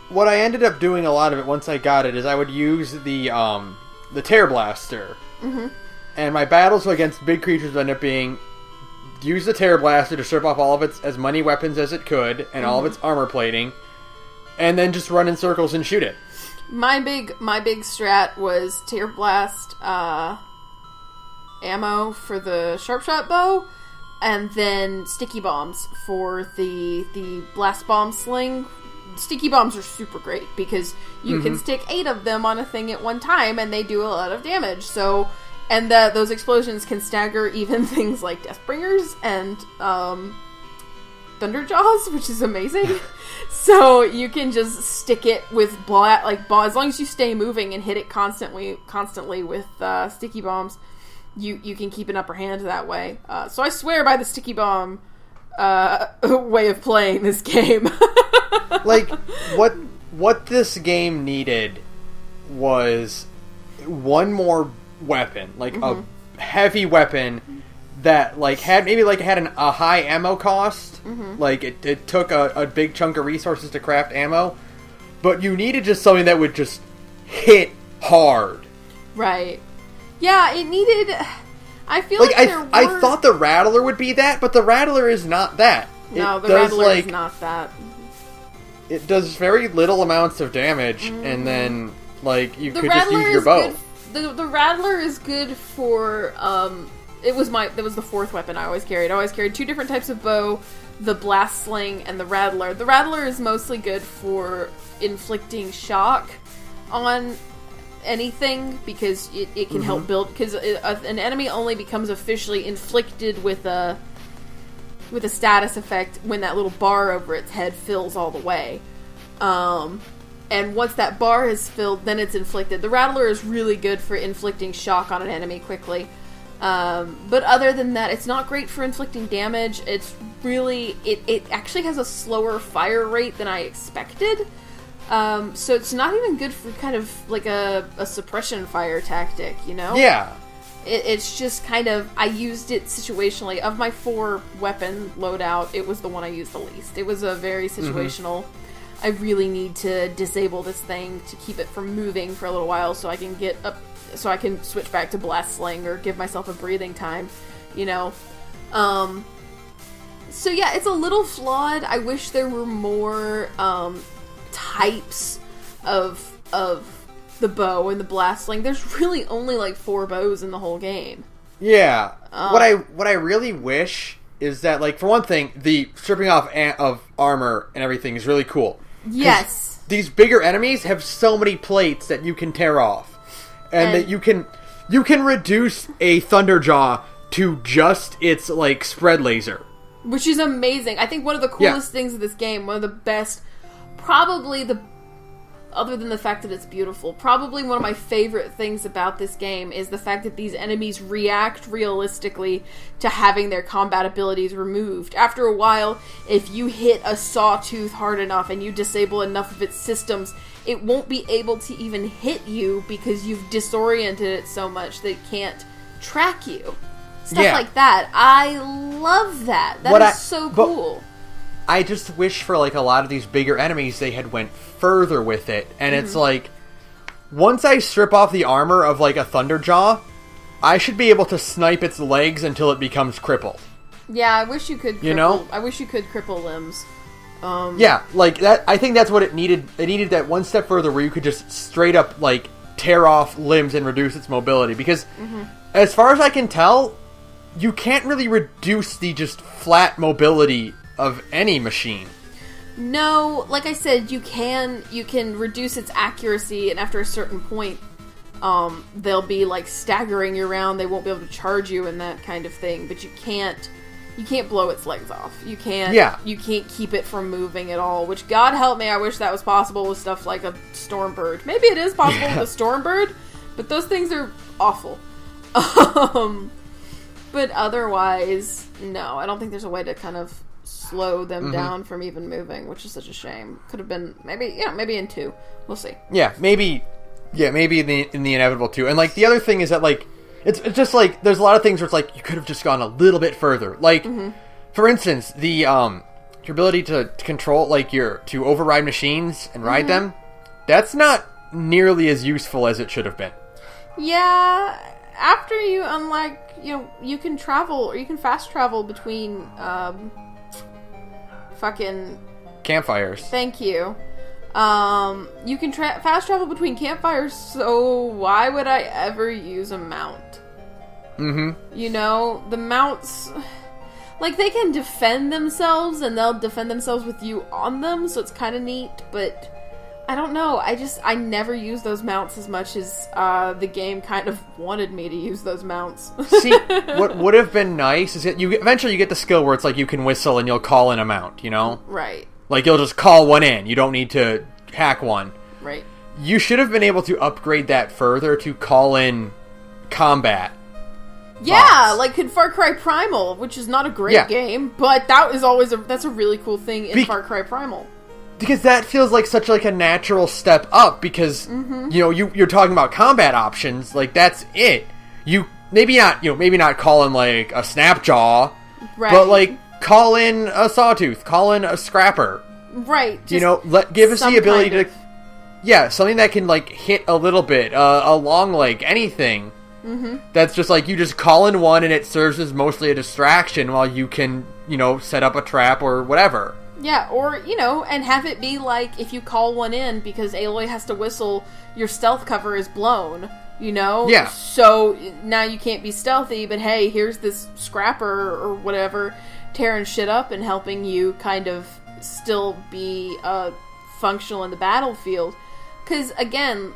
What I ended up doing a lot of it once I got it is I would use the Tear Blaster. Mm-hmm. And my battles against big creatures would end up being use the Tear Blaster to strip off all of its as many weapons as it could and all of its armor plating, and then just run in circles and shoot it. My big strat was Tear Blast, ammo for the Sharpshot bow, and then sticky bombs for the blast bomb sling. Sticky bombs are super great because you can stick 8 of them on a thing at one time and they do a lot of damage. So, and those explosions can stagger even things like Deathbringers and Thunderjaws, which is amazing. So you can just stick it with as long as you stay moving and hit it constantly with sticky bombs. You can keep an upper hand that way. So I swear by the sticky bomb way of playing this game. Like, what this game needed was one more weapon. Like, a heavy weapon that, had a high ammo cost. Like, it took a big chunk of resources to craft ammo. But you needed just something that would just hit hard. Right. Yeah, it needed... I feel like I thought the Rattler would be that, but the Rattler is not that. No, the Rattler is not that. It does very little amounts of damage, and then, you could just use your bow. The Rattler is good for, that was the fourth weapon I always carried. I always carried 2 different types of bow, the Blast Sling and the Rattler. The Rattler is mostly good for inflicting shock on anything because it can help build, because an enemy only becomes officially inflicted with a status effect when that little bar over its head fills all the way, and once that bar is filled, then it's inflicted. The Rattler is really good for inflicting shock on an enemy quickly, but other than that, it's not great for inflicting damage. It's really it actually has a slower fire rate than I expected. So it's not even good for kind of like a suppression fire tactic, you know? Yeah. It's just kind of, I used it situationally. Of my 4 weapon loadout, it was the one I used the least. It was a very situational, I really need to disable this thing to keep it from moving for a little while so I can get up, so I can switch back to Blast Sling or give myself a breathing time, you know? So yeah, it's a little flawed. I wish there were more, types of the bow and the blast sling. There's really only like 4 bows in the whole game. Yeah. What I really wish is that, like, for one thing, the stripping off of armor and everything is really cool. Yes. These bigger enemies have so many plates that you can tear off. And that you can reduce a Thunderjaw to just its, like, spread laser. Which is amazing. I think one of the coolest things of this game, one of the best, probably other than the fact that it's beautiful, probably one of my favorite things about this game is the fact that these enemies react realistically to having their combat abilities removed. After a while, if you hit a Sawtooth hard enough and you disable enough of its systems, it won't be able to even hit you because you've disoriented it so much that it can't track you. Stuff like that. I love that. That is so cool. I just wish for, like, a lot of these bigger enemies they had went further with it. And it's like, once I strip off the armor of, like, a Thunderjaw, I should be able to snipe its legs until it becomes crippled. Yeah, I wish you could cripple, you know? I wish you could cripple limbs. Yeah, like, that. I think that's what it needed. It needed that one step further where you could just straight up, like, tear off limbs and reduce its mobility. Because, as far as I can tell, you can't really reduce the just flat mobility of any machine. No, like I said, you can reduce its accuracy, and after a certain point, they'll be like staggering you around. They won't be able to charge you and that kind of thing. But you can't blow its legs off. You can't. Yeah. You can't keep it from moving at all. Which, God help me, I wish that was possible with stuff like a Stormbird. Maybe it is possible with a Stormbird, but those things are awful. But otherwise, no, I don't think there's a way to kind of slow them down from even moving, which is such a shame. Could have been maybe in 2. We'll see. Yeah, maybe in the inevitable 2. And, like, the other thing is that, like, it's just like there's a lot of things where it's like you could have just gone a little bit further. Like, for instance, the your ability to control, like, to override machines and ride them, that's not nearly as useful as it should have been. Yeah, after you unlock, you can travel, or you can fast travel between fucking campfires. Thank you. You can fast travel between campfires, so why would I ever use a mount? The mounts, like, they can defend themselves, and they'll defend themselves with you on them, so it's kind of neat, but I don't know. I never use those mounts as much as the game kind of wanted me to use those mounts. See, what would have been nice is that eventually you get the skill where it's like you can whistle and you'll call in a mount, Right. Like, you'll just call one in. You don't need to hack one. Right. You should have been able to upgrade that further to call in combat. Yeah, bots. like in Far Cry Primal, which is not a great game, but that is always that's a really cool thing in Far Cry Primal. Because that feels like such like a natural step up, because you're talking about combat options, like that's it. You maybe not call in like a Snapjaw, right, but like call in a Sawtooth, call in a Scrapper. Right. Give us the ability to something that can like hit a little bit, a long leg, anything. That's just like you just call in one and it serves as mostly a distraction while you can, set up a trap or whatever. Yeah, or, and have it be like, if you call one in, because Aloy has to whistle, your stealth cover is blown, Yeah. So, now you can't be stealthy, but hey, here's this Scrapper or whatever, tearing shit up and helping you kind of still be functional in the battlefield. Because, again,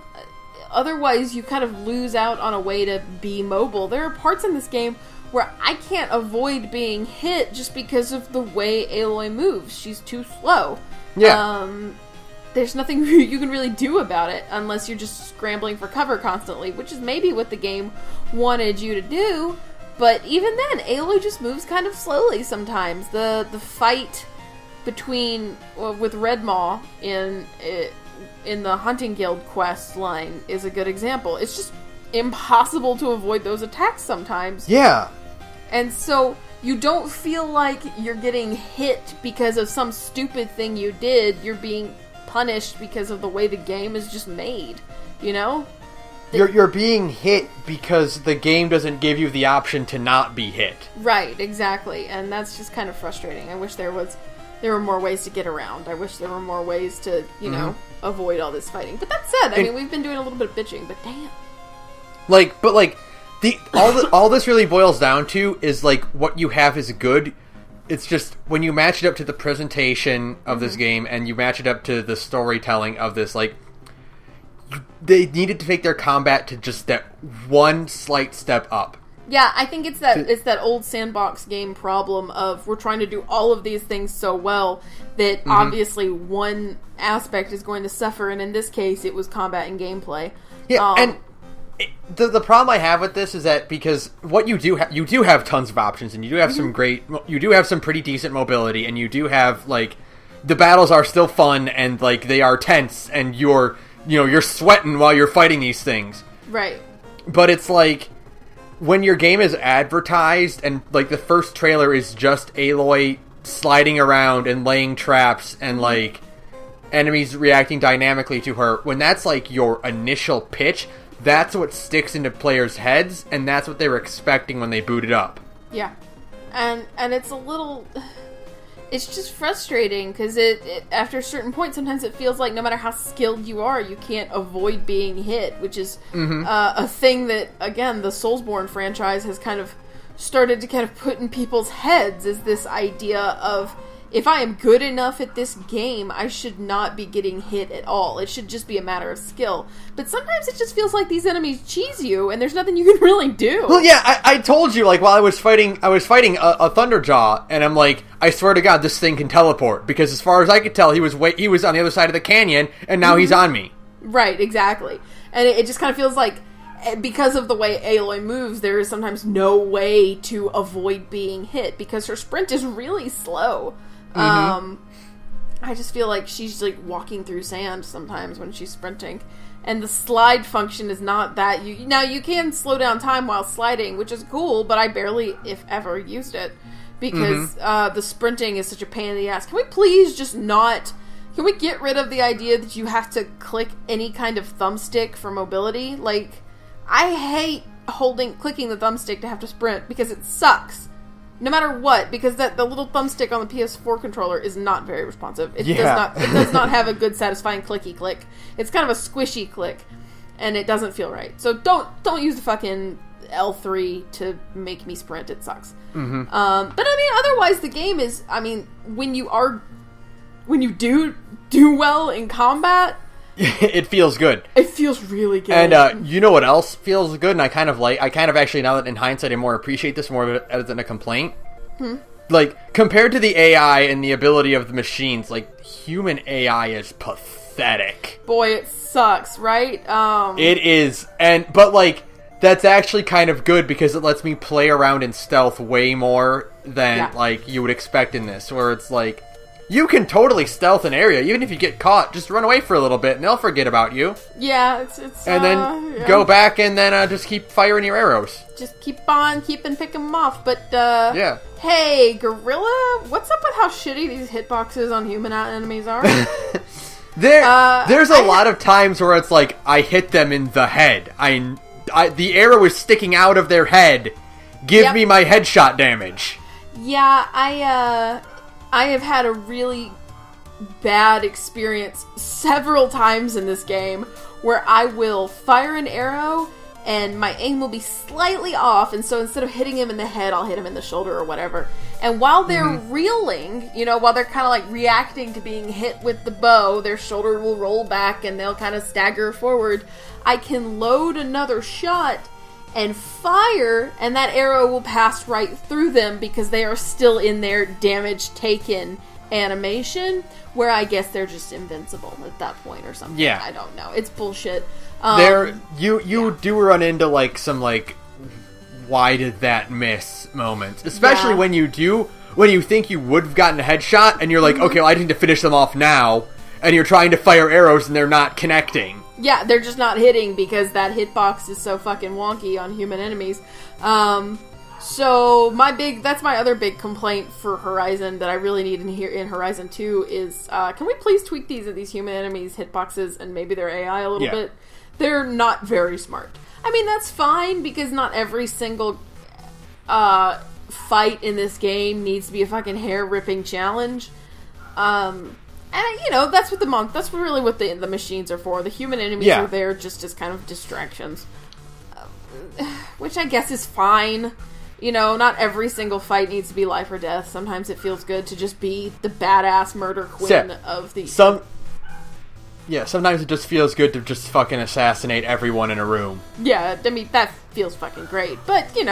otherwise you kind of lose out on a way to be mobile. There are parts in this game where I can't avoid being hit just because of the way Aloy moves. She's too slow. Yeah. There's nothing you can really do about it unless you're just scrambling for cover constantly, which is maybe what the game wanted you to do. But even then, Aloy just moves kind of slowly sometimes. The fight with Red Maw in the Hunting Guild quest line is a good example. It's just impossible to avoid those attacks sometimes. Yeah. And so you don't feel like you're getting hit because of some stupid thing you did. You're being punished because of the way the game is just made, You're being hit because the game doesn't give you the option to not be hit. Right, exactly. And that's just kind of frustrating. I wish there was there were more ways to get around. I wish there were more ways to, you know, avoid all this fighting. But that said, I mean, we've been doing a little bit of bitching, but damn. All this really boils down to is, like, what you have is good. It's just, when you match it up to the presentation of this game, and you match it up to the storytelling of this, like, they needed to take their combat to just that one slight step up. Yeah, I think it's that old sandbox game problem of we're trying to do all of these things so well that obviously one aspect is going to suffer, and in this case, it was combat and gameplay. Yeah, and the problem I have with this is that because what you do have tons of options, and you do have some pretty decent mobility, and you do have, like, the battles are still fun, and, like, they are tense, and you're sweating while you're fighting these things. Right. But it's like, when your game is advertised and, like, the first trailer is just Aloy sliding around and laying traps and, like, enemies reacting dynamically to her, when that's, like, your initial pitch, that's what sticks into players' heads, and that's what they were expecting when they booted up. Yeah. And it's a little... It's just frustrating, because it after a certain point, sometimes it feels like no matter how skilled you are, you can't avoid being hit, which is a thing that, again, the Soulsborne franchise has kind of started to kind of put in people's heads, is this idea of, if I am good enough at this game, I should not be getting hit at all. It should just be a matter of skill. But sometimes it just feels like these enemies cheese you, and there's nothing you can really do. Well, yeah, I told you, like, while I was fighting a Thunderjaw, and I'm like, I swear to God, this thing can teleport, because as far as I could tell, he was on the other side of the canyon, and now he's on me. Right, exactly. And it just kind of feels like, because of the way Aloy moves, there is sometimes no way to avoid being hit, because her sprint is really slow. I just feel like she's, like, walking through sand sometimes when she's sprinting. And the slide function is not that... Now, you can slow down time while sliding, which is cool, but I barely, if ever, used it. Because the sprinting is such a pain in the ass. Can we please just not... Can we get rid of the idea that you have to click any kind of thumbstick for mobility? Like, I hate clicking the thumbstick to have to sprint, because it sucks. No matter what, because the little thumbstick on the PS4 controller is not very responsive. It does not have a good, satisfying clicky click. It's kind of a squishy click, and it doesn't feel right. So don't use the fucking L3 to make me sprint. It sucks. But I mean, otherwise the game is. I mean, when you do well in combat, it feels good. It feels really good. And you know what else feels good? And I kind of actually, now that in hindsight I more appreciate this more as than a complaint. Like, compared to the AI and the ability of the machines, like, human AI is pathetic. Boy, it sucks, right? It is. But like, that's actually kind of good, because it lets me play around in stealth way more than like you would expect in this, where it's like, you can totally stealth an area, even if you get caught. Just run away for a little bit, and they'll forget about you. Yeah, it's and then go back, and then just keep firing your arrows. Just keep picking them off. But hey, Gorilla, what's up with how shitty these hitboxes on human enemies are? There's a lot of times where it's like, I hit them in the head. The arrow is sticking out of their head. Give me my headshot damage. Yeah, I have had a really bad experience several times in this game where I will fire an arrow and my aim will be slightly off, and so instead of hitting him in the head, I'll hit him in the shoulder or whatever. And while they're reeling, while they're kind of like reacting to being hit with the bow, their shoulder will roll back and they'll kind of stagger forward. I can load another shot and fire, and that arrow will pass right through them because they are still in their damage taken animation, where I guess they're just invincible at that point or something. Yeah. I don't know. It's bullshit. You do run into like some like, why did that miss moments, especially when you think you would have gotten a headshot and you're like, okay, well, I need to finish them off now, and you're trying to fire arrows and they're not connecting. Yeah, they're just not hitting because that hitbox is so fucking wonky on human enemies. So that's my other big complaint for Horizon that I really need in Horizon 2 is, can we please tweak these human enemies hitboxes and maybe their AI a little bit? They're not very smart. I mean, that's fine because not every single fight in this game needs to be a fucking hair-ripping challenge. And that's what that's really what the machines are for. The human enemies are there just as kind of distractions, which I guess is fine. Not every single fight needs to be life or death. Sometimes it feels good to just be the badass murder queen of the. Sometimes it just feels good to just fucking assassinate everyone in a room. Yeah, I mean that feels fucking great. But you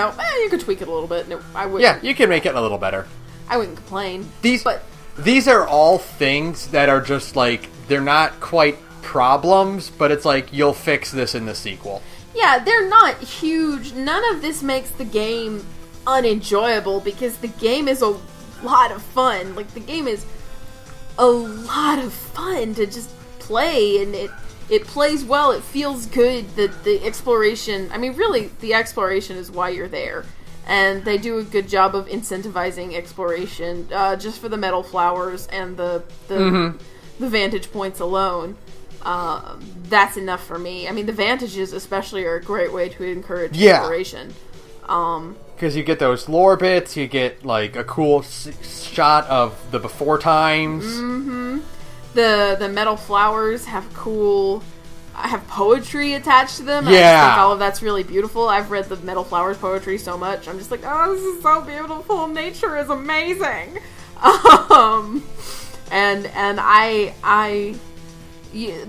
could tweak it a little bit, and I would. Yeah, you can make it a little better. I wouldn't complain. These are all things that are just like, they're not quite problems, but it's like, you'll fix this in the sequel. Yeah, they're not huge. None of this makes the game unenjoyable, because the game is a lot of fun. Like, the game is a lot of fun to just play, and it plays well, it feels good. The exploration, I mean, really, the exploration is why you're there. And they do a good job of incentivizing exploration, just for the metal flowers and the vantage points alone. That's enough for me. I mean, the vantages especially are a great way to encourage exploration. Because you get those lore bits, you get like a cool shot of the before times. Mm-hmm. The metal flowers have poetry attached to them. Yeah. I just think all of that's really beautiful. I've read the Metal Flowers poetry so much. I'm just like, oh, this is so beautiful. Nature is amazing.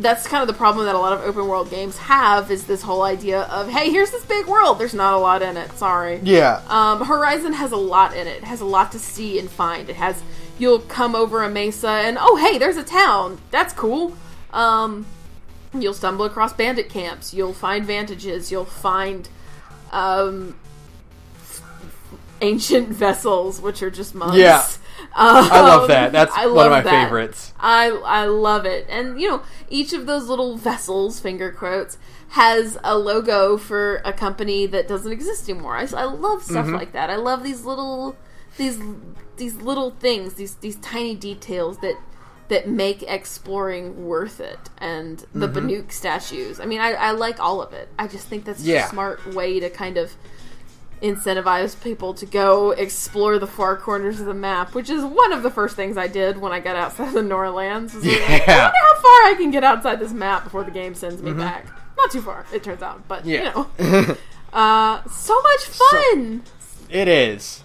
That's kind of the problem that a lot of open world games have, is this whole idea of, hey, here's this big world. There's not a lot in it. Sorry. Yeah. Horizon has a lot in it. It has a lot to see and find. You'll come over a mesa and, oh, hey, there's a town. That's cool. You'll stumble across bandit camps. You'll find vantages. You'll find ancient vessels, which are just mugs. Yeah. I love that. That's one of my favorites. I love it. And, each of those little vessels, finger quotes, has a logo for a company that doesn't exist anymore. I love stuff like that. I love these little things, these tiny details that make exploring worth it. And the Banuk statues. I mean, I like all of it. I just think that's a smart way to kind of incentivize people to go explore the far corners of the map, which is one of the first things I did when I got outside of the Norlands. I wonder how far I can get outside this map before the game sends me back. Not too far, it turns out, but so much fun! It is.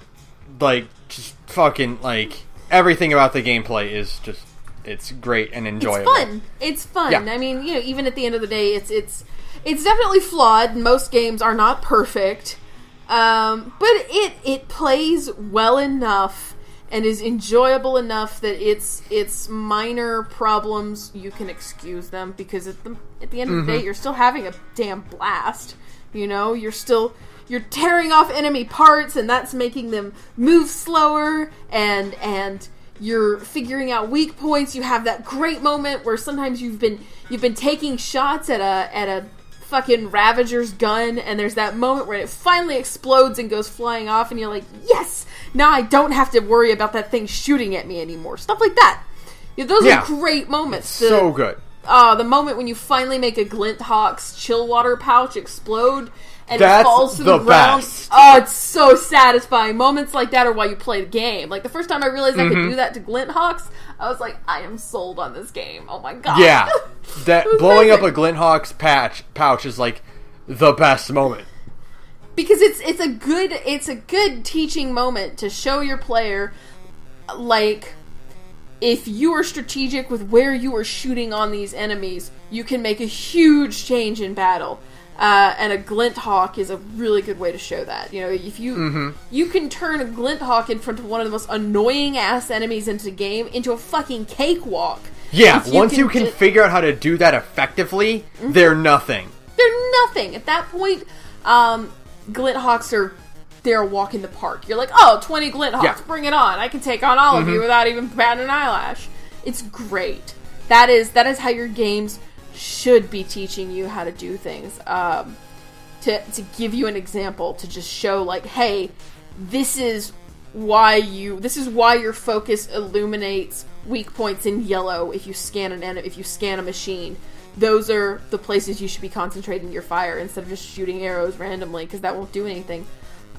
Like, just fucking, like, everything about the gameplay is just, it's great and enjoyable. It's fun. Yeah. I mean, even at the end of the day, it's definitely flawed. Most games are not perfect. But it plays well enough and is enjoyable enough that its minor problems, you can excuse them, because at the end of the day, you're still having a damn blast. You're tearing off enemy parts, and that's making them move slower, and you're figuring out weak points. You have that great moment where sometimes you've been taking shots at a fucking Ravager's gun, and there's that moment where it finally explodes and goes flying off, and you're like, yes! Now I don't have to worry about that thing shooting at me anymore. Stuff like that. Those are great moments. So good. The moment when you finally make a Glint Hawk's chill water pouch explode, and it falls to the ground. Best. Oh, it's so satisfying. Moments like that are why you play the game. Like, the first time I realized I could do that to Glint Hawks, I was like, I am sold on this game. Oh my god. Yeah. That blowing up a Glint Hawk's pouch is like the best moment. Because it's a good teaching moment to show your player, like, if you are strategic with where you are shooting on these enemies, you can make a huge change in battle. And a Glint Hawk is a really good way to show that. If you can turn a Glint Hawk in front of one of the most annoying ass enemies into the game into a fucking cakewalk. Yeah, once you can figure out how to do that effectively, they're nothing. They're nothing. At that point, Glint Hawks are a walk in the park. You're like, 20 Glint Hawks, bring it on. I can take on all of you without even batting an eyelash. It's great. That is how your games should be teaching you how to do things. To give you an example, to just show, like, hey, this is why your focus illuminates weak points in yellow if you scan a machine. Those are the places you should be concentrating your fire instead of just shooting arrows randomly, because that won't do anything.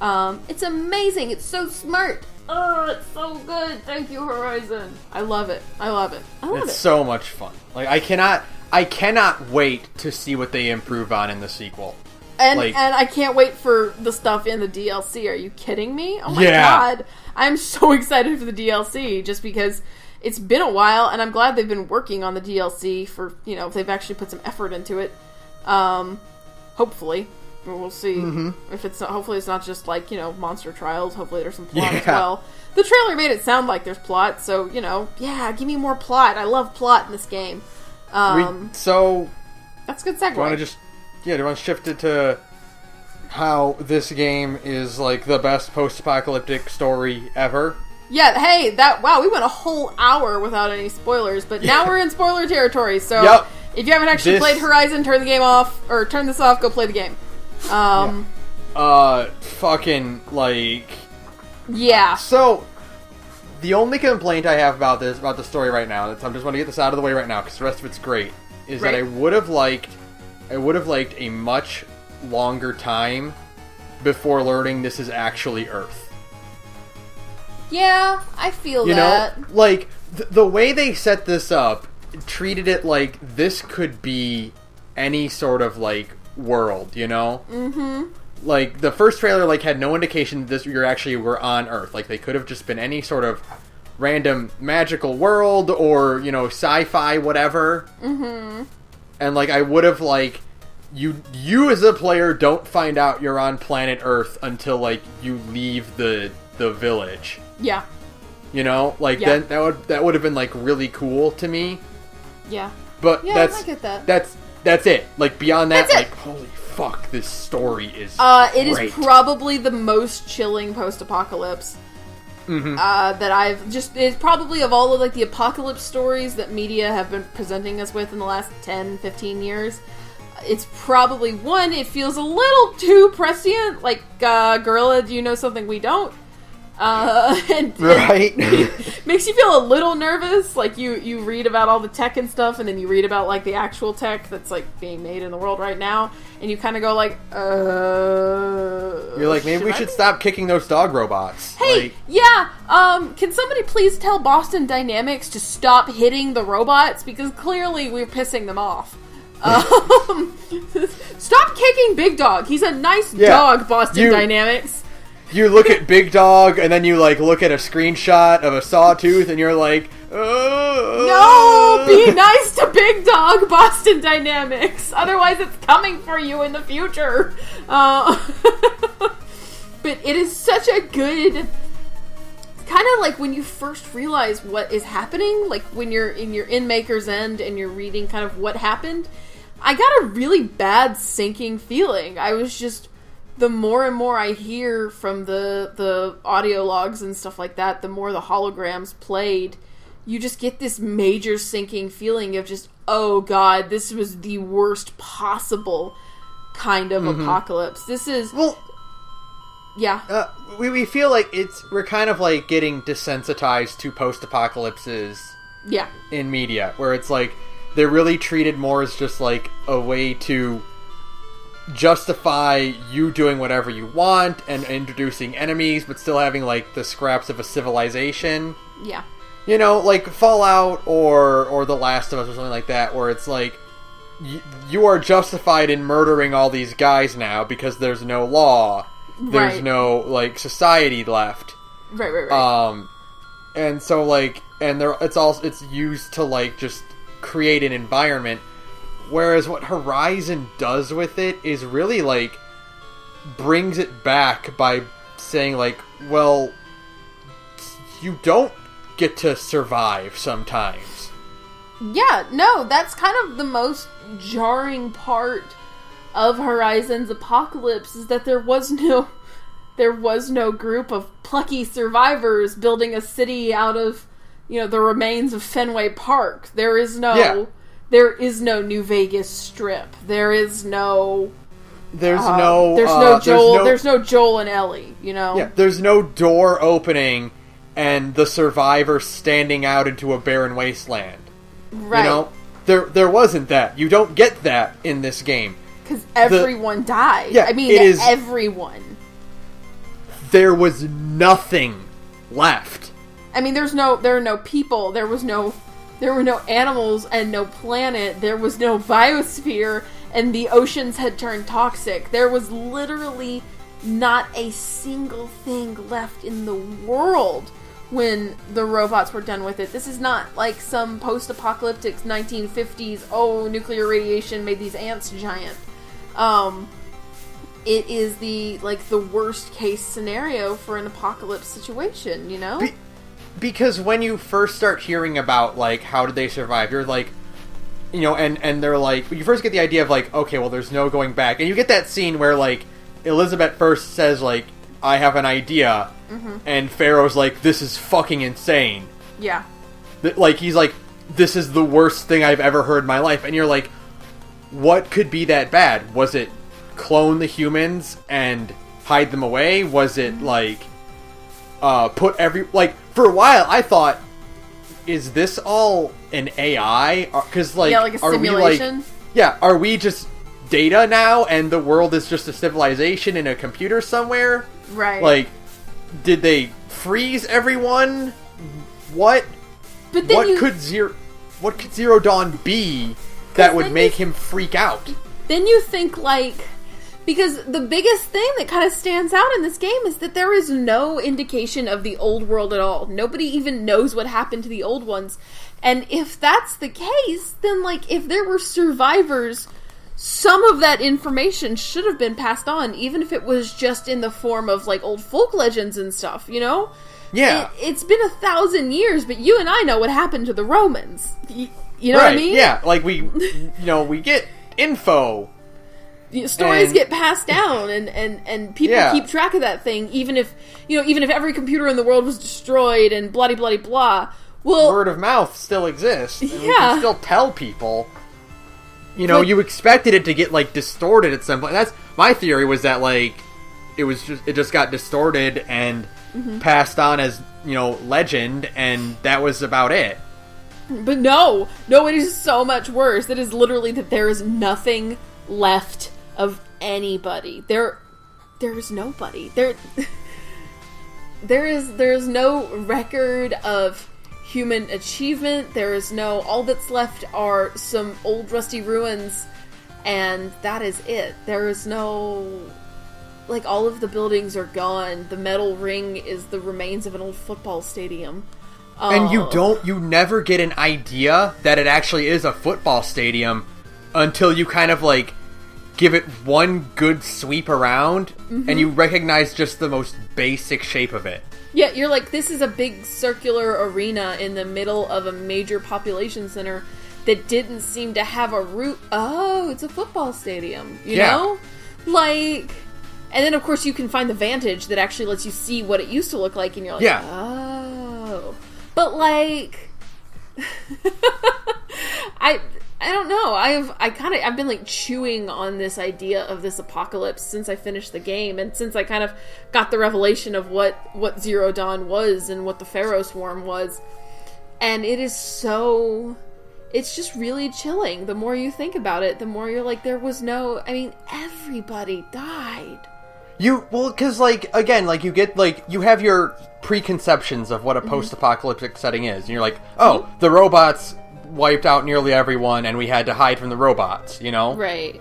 It's amazing. It's so smart. oh, it's so good. Thank you, Horizon. I love it. It's so much fun. Like, I cannot wait to see what they improve on in the sequel. And I can't wait for the stuff in the DLC. Are you kidding me? Oh my god. I'm so excited for the DLC just because it's been a while and I'm glad they've been working on the DLC for, if they've actually put some effort into it. Hopefully. We'll see. Mm-hmm. If it's not, hopefully it's not just like, monster trials. Hopefully there's some plot as well. The trailer made it sound like there's plot, so, give me more plot. I love plot in this game. That's a good segue. Do you want to shift it to how this game is like the best post-apocalyptic story ever? Yeah, hey, we went a whole hour without any spoilers, but now we're in spoiler territory, so if you haven't actually played Horizon, turn the game off, or turn this off, go play the game. Yeah. So, the only complaint I have about the story right now, I'm just want to get this out of the way right now, because the rest of it's great, is that I would have liked a much longer time before learning this is actually Earth. Yeah, I feel that. Like, the way they set this up, treated it like this could be any sort of, like, world, Mm-hmm. Like, the first trailer, had no indication that you actually were on Earth. Like, they could have just been any sort of random magical world or, sci-fi, whatever. Mm-hmm. And, I would have, you as a player don't find out you're on planet Earth until, you leave the village. Yeah. Then that would have been, really cool to me. Yeah. But I get that. That's it. Beyond that, holy fuck, this story is it is probably the most chilling post-apocalypse that I've it's probably of all of the apocalypse stories that media have been presenting us with in the last 10, 15 years. It's probably one, it feels a little too prescient, Gorilla, do you know something we don't? Right. Makes you feel a little nervous. You read about all the tech and stuff, and then you read about the actual tech that's being made in the world right now, and you kind of go you're maybe we should stop kicking those dog robots. Hey, can somebody please tell Boston Dynamics to stop hitting the robots because clearly we're pissing them off. Stop kicking Big Dog. He's a nice dog, Boston Dynamics. You look at Big Dog, and then you, look at a screenshot of a sawtooth, and you're like, no! Be nice to Big Dog, Boston Dynamics! Otherwise it's coming for you in the future! But it is such a good... kind of when you first realize what is happening, when you're in Maker's End, and you're reading kind of what happened, I got a really bad sinking feeling. I was just... the more and more I hear from the audio logs and stuff like that, the more the holograms played, you just get this major sinking feeling of just, oh god, this was the worst possible kind of apocalypse. This is... Well... Yeah. We feel like we're kind of getting desensitized to post-apocalypses in media, where it's they're really treated more as just a way to justify you doing whatever you want and introducing enemies, but still having the scraps of a civilization. Yeah. Fallout or The Last of Us or something like that, where it's you are justified in murdering all these guys now because there's no law. There's no society left. Right. And so it's used to just create an environment. Whereas what Horizon does with it is really, brings it back by saying, well, you don't get to survive sometimes. Yeah, no, that's kind of the most jarring part of Horizon's apocalypse, is that there was no group of plucky survivors building a city out of, the remains of Fenway Park. There is no... Yeah. There is no New Vegas Strip. There's no Joel and Ellie, Yeah, there's no door opening and the survivor standing out into a barren wasteland. Right. There wasn't that. You don't get that in this game. Because everyone died. Yeah, I mean, everyone. There was nothing left. I mean, there are no people. There were no animals and no planet. There was no biosphere, and the oceans had turned toxic. There was literally not a single thing left in the world when the robots were done with it. This is not like some post-apocalyptic 1950s, nuclear radiation made these ants giant. It is the worst case scenario for an apocalypse situation, you know? Because when you first start hearing about, like, how did they survive, you're like, you know, and they're like, you first get the idea of, like, okay, well, there's no going back. And you get that scene where, like, Elizabeth first says, like, I have an idea, and Pharaoh's like, this is fucking insane. Yeah. Like, he's like, this is the worst thing I've ever heard in my life. And you're like, what could be that bad? Was it clone the humans and hide them away? Was it, like, for a while, I thought, is this all an AI? Because, like, like a simulation? Are we just data now, and the world is just a civilization in a computer somewhere? Right. Like, did they freeze everyone? What? But then what could Zero Dawn be that would make him freak out? Then you think, like, because the biggest thing that kind of stands out in this game is that there is no indication of the old world at all. Nobody even knows what happened to the old ones. And if that's the case, then, like, if there were survivors, some of that information should have been passed on, even if it was just in the form of, like, old folk legends and stuff, you know? Yeah. It's been 1,000 years, but you and I know what happened to the Romans. You know right, what I mean? Yeah, like, we get info. Stories get passed down, and people keep track of that thing, even if every computer in the world was destroyed and blah blah blah. Well, word of mouth still exists. And we can still tell people. You know, you expected it to get, like, distorted at some point. That's my theory, was that, like, it just got distorted and passed on as, you know, legend, and that was about it. But no, it is so much worse. It is literally that there is nothing left of anybody. There is nobody. There is no record of human achievement. There is all that's left are some old rusty ruins, and that is it. There is no, like, all of the buildings are gone. The metal ring is the remains of an old football stadium. And you never get an idea that it actually is a football stadium until you kind of, like, give it one good sweep around, and you recognize just the most basic shape of it. Yeah, you're like, this is a big circular arena in the middle of a major population center that didn't seem to have a root. Oh, it's a football stadium, you know? Like, and then, of course, you can find the vantage that actually lets you see what it used to look like, and you're like, oh. But, like, I don't know. I've been, like, chewing on this idea of this apocalypse since I finished the game, and since I kind of got the revelation of what Zero Dawn was and what the Pharaoh Swarm was. And it is so... It's just really chilling. The more you think about it, the more you're like, everybody died. Because, like, again, like, you get, like, you have your preconceptions of what a post-apocalyptic setting is, and you're like, the robots wiped out nearly everyone, and we had to hide from the robots, you know? Right.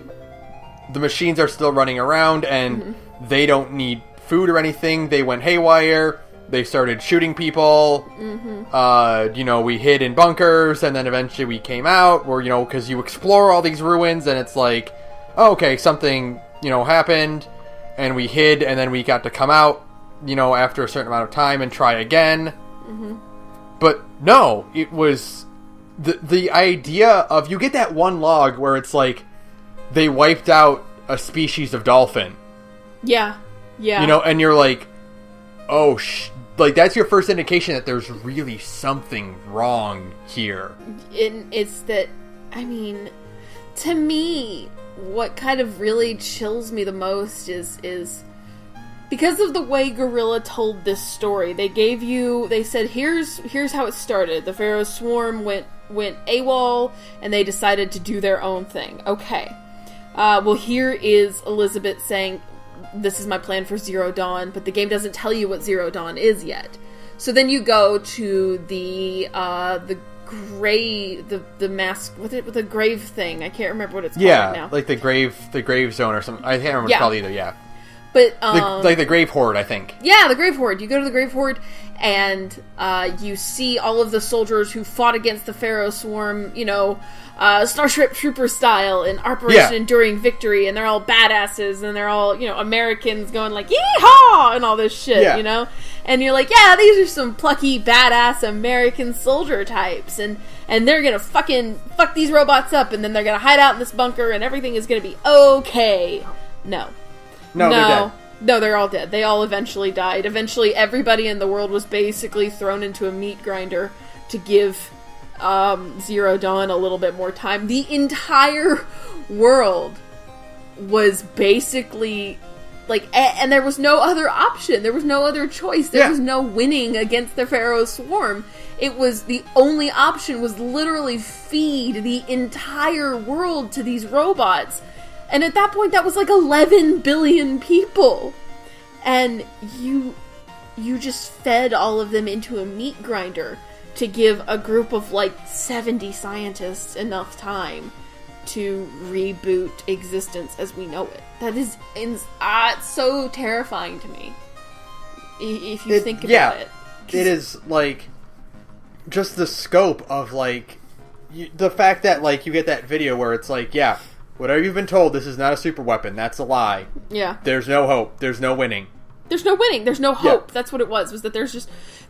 The machines are still running around, and they don't need food or anything. They went haywire. They started shooting people. We hid in bunkers, and then eventually we came out, or, because you explore all these ruins, and it's like, oh, okay, something, happened, and we hid, and then we got to come out, after a certain amount of time and try again. But no, it was... The idea of... You get that one log where it's like, they wiped out a species of dolphin. Yeah. And you're like, oh, like, that's your first indication that there's really something wrong here. It's that, to me, what kind of really chills me the most is because of the way Guerrilla told this story. They said, here's how it started. The Pharaoh Swarm went AWOL, and they decided to do their own thing. Okay. Well, here is Elizabeth saying, this is my plan for Zero Dawn, but the game doesn't tell you what Zero Dawn is yet. So then you go to the mask with the grave thing. I can't remember what it's called right now. Like the grave zone or something. I can't remember what it's called either. Yeah, but like the grave horde, I think. Yeah, the grave horde. You go to the grave horde, and you see all of the soldiers who fought against the Pharaoh swarm. Starship Trooper style in Operation Enduring Victory, and they're all badasses, and they're all Americans going like yeehaw and all this shit. And you're like, yeah, these are some plucky, badass American soldier types, and they're gonna fuck these robots up, and then they're gonna hide out in this bunker, and everything is gonna be okay. No, they're dead. No, they're all dead. They all eventually died. Eventually, everybody in the world was basically thrown into a meat grinder to give Zero Dawn a little bit more time. The entire world was basically and there was no other option. There was no other choice. There was no winning against the Pharaoh swarm. It was the only option was literally feed the entire world to these robots. And at that point, that was like 11 billion people. And you just fed all of them into a meat grinder to give a group of 70 scientists enough time to reboot existence as we know it. That is it's so terrifying to me. If you think about it. It is, just the scope of, the fact that, you get that video where it's whatever you've been told, this is not a super weapon. That's a lie. Yeah. There's no hope. There's no winning. There's no winning. There's no hope. Yeah. That's what it was that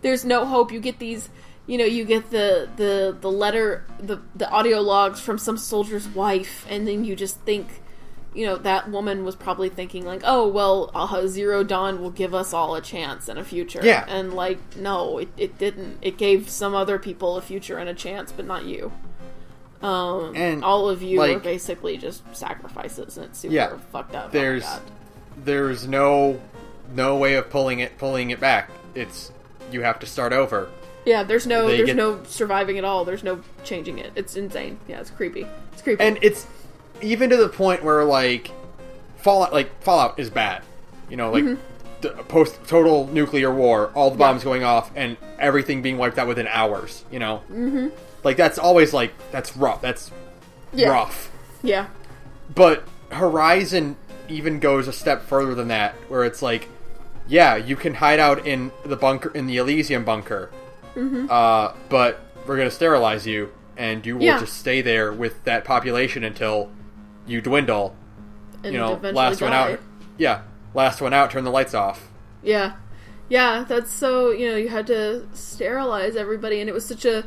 there's no hope. You get these, you get the letter, the audio logs from some soldier's wife, and then you just think, that woman was probably thinking oh, well, Zero Dawn will give us all a chance and a future. Yeah. And no, it didn't. It gave some other people a future and a chance, but not you. And all of you are basically just sacrifices, and it's super fucked up. There's no way of pulling it back. It's you have to start over. Yeah, there's no surviving at all. There's no changing it. It's insane. Yeah, it's creepy. It's creepy. And it's even to the point where Fallout is bad. Post total nuclear war, all the bombs going off and everything being wiped out within hours, Mm-hmm. That's always that's rough. That's rough. Yeah. But Horizon even goes a step further than that, where it's you can hide out in the bunker, in the Elysium bunker, but we're going to sterilize you, and you will just stay there with that population until you dwindle. And last one out. Yeah, last one out, turn the lights off. Yeah. Yeah, that's so, you had to sterilize everybody, and it was such a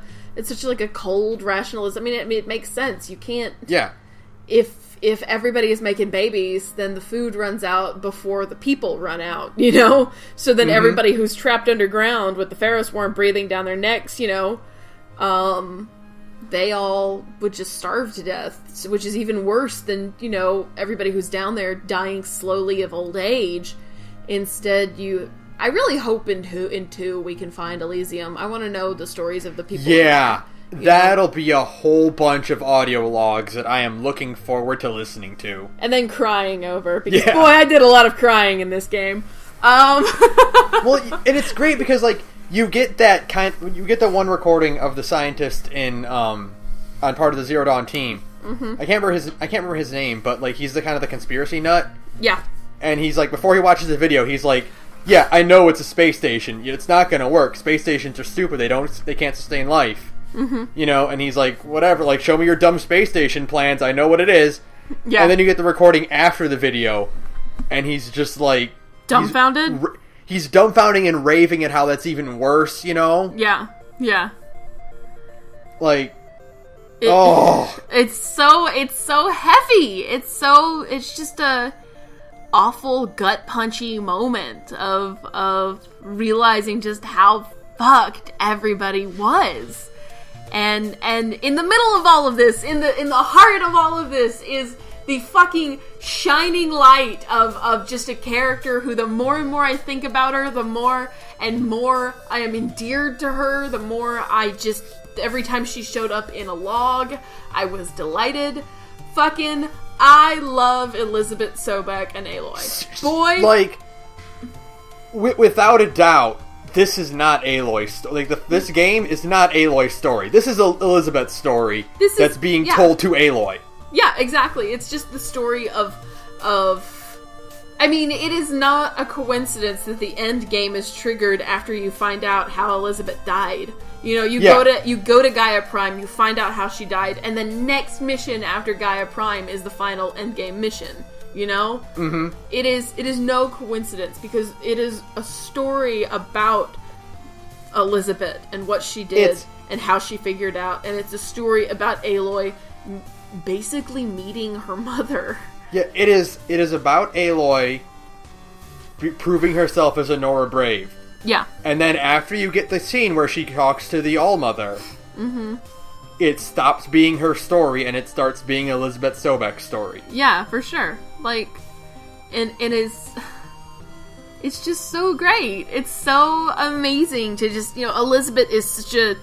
cold rationalism. I mean, it makes sense. You can't... Yeah. If everybody is making babies, then the food runs out before the people run out, So then everybody who's trapped underground with the Pharaoh swarm breathing down their necks, they all would just starve to death, which is even worse than, everybody who's down there dying slowly of old age. Instead, I really hope in 2 we can find Elysium. I want to know the stories of the people. Yeah, that'll be a whole bunch of audio logs that I am looking forward to listening to. And then crying over, because boy, I did a lot of crying in this game. Well, and it's great because you get you get the one recording of the scientist on part of the Zero Dawn team. Mm-hmm. I can't remember his name, but he's the kind of the conspiracy nut. Yeah. And he's before he watches the video, he's yeah, I know it's a space station. It's not going to work. Space stations are stupid. They can't sustain life. Mm-hmm. And he's whatever. Show me your dumb space station plans. I know what it is. Yeah. And then you get the recording after the video, and he's just dumbfounded. He's dumbfounding and raving at how that's even worse. Yeah. Yeah. It's so heavy. It's just a awful gut punchy moment of realizing just how fucked everybody was, and in the middle of all of this, in the heart of all of this, is the fucking shining light of just a character who, the more and more I think about her, the more and more I am endeared to her, the more every time she showed up in a log, I was delighted. Fucking I love Elizabeth Sobek and Aloy. Boy! Without a doubt, this is not Aloy's story. Like, this game is not Aloy's story. This is Elizabeth's story that's being told to Aloy. Yeah, exactly. It's just the story of... I mean, it is not a coincidence that the end game is triggered after you find out how Elizabeth died. You know, you go to Gaia Prime, you find out how she died, and the next mission after Gaia Prime is the final end game mission. You know? Mm-hmm. It is no coincidence, because it is a story about Elizabeth and what she did and how she figured out, and it's a story about Aloy basically meeting her mother. Yeah, it is about Aloy proving herself as a Nora Brave. Yeah. And then after you get the scene where she talks to the All-Mother, it stops being her story and it starts being Elizabeth Sobek's story. Yeah, for sure. Like, and it's just so great. It's so amazing to just, you know, Elizabeth is such a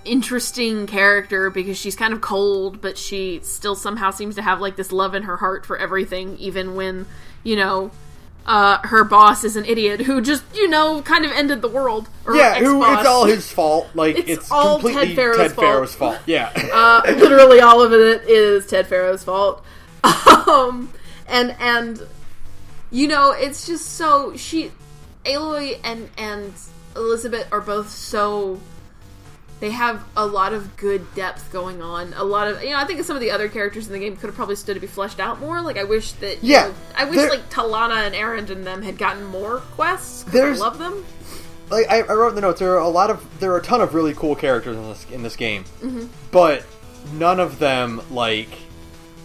interesting character because she's kind of cold, but she still somehow seems to have, like, this love in her heart for everything, even when, you know, her boss is an idiot who just, you know, kind of ended the world. Or ex-boss. It's all his fault. Like, it's all completely Ted Farrow's fault. Yeah. Literally all of it is Ted Farrow's fault. And you know, it's just so, Aloy and Elizabeth are both so, they have a lot of good depth going on. A lot of, you know, I think some of the other characters in the game could have probably stood to be fleshed out more. Like, I wish that, I wish, like, Talana and Erend and them had gotten more quests, because I love them. Like, I wrote in the notes, there are a ton of really cool characters in this game, but none of them, like,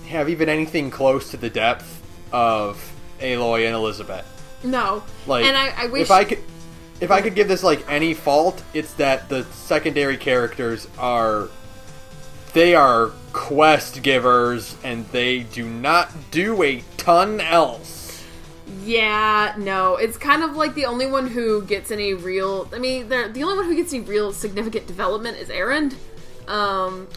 have even anything close to the depth of Aloy and Elizabeth. No. Like, and I wish... If I could give this, like, any fault, it's that the secondary characters are quest givers, and they do not do a ton else. Yeah, no. It's kind of like the only one who gets any real... I mean, the only one who gets any real significant development is Erend.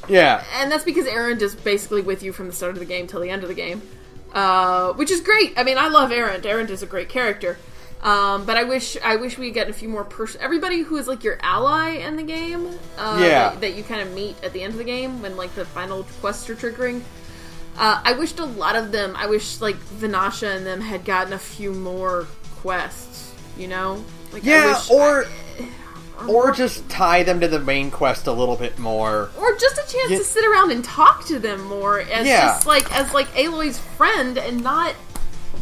Yeah. And that's because Erend is basically with you from the start of the game till the end of the game. Which is great. I mean, I love Erend. Erend is a great character. But I wish we get a few more everybody who is, like, your ally in the game, that you kind of meet at the end of the game when, like, the final quests are triggering. I wished a lot of them, like, Vinasha and them had gotten a few more quests, you know? Like, or just tie them to the main quest a little bit more. Or just a chance to sit around and talk to them more as just, like, as, like, Aloy's friend and not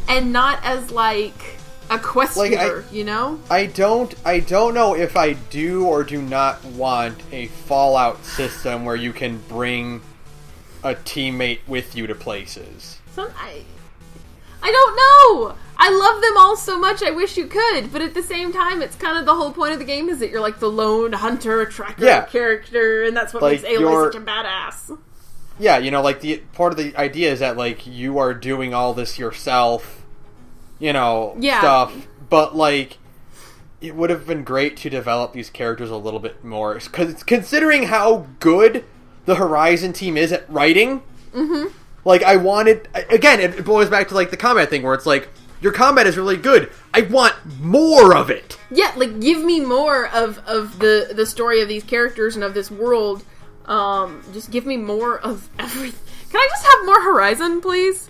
as, like... a quest giver, you know? I don't know if I do or do not want a Fallout system where you can bring a teammate with you to places. I don't know! I love them all so much, I wish you could, but at the same time, it's kind of the whole point of the game is that you're like the lone hunter, tracker character, and that's what makes Aloy such a badass. Yeah, you know, like, the part of the idea is that, like, you are doing all this yourself, you know, stuff, but, like, it would have been great to develop these characters a little bit more, because considering how good the Horizon team is at writing, like, I wanted, again, it boils back to, like, the combat thing, where it's like, your combat is really good, I want more of it! Yeah, like, give me more of the story of these characters and of this world, just give me more of everything. Can I just have more Horizon, please?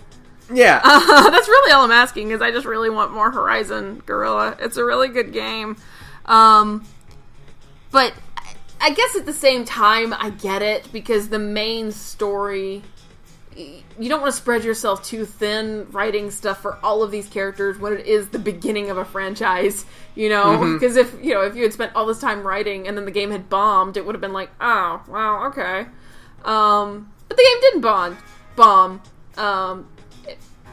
Yeah. That's really all I'm asking, is I just really want more Horizon, Gorilla. It's a really good game. But I guess at the same time, I get it, because the main story... You don't want to spread yourself too thin writing stuff for all of these characters when it is the beginning of a franchise, you know? Because if you had spent all this time writing and then the game had bombed, it would have been like, oh, well, okay. But the game didn't bomb.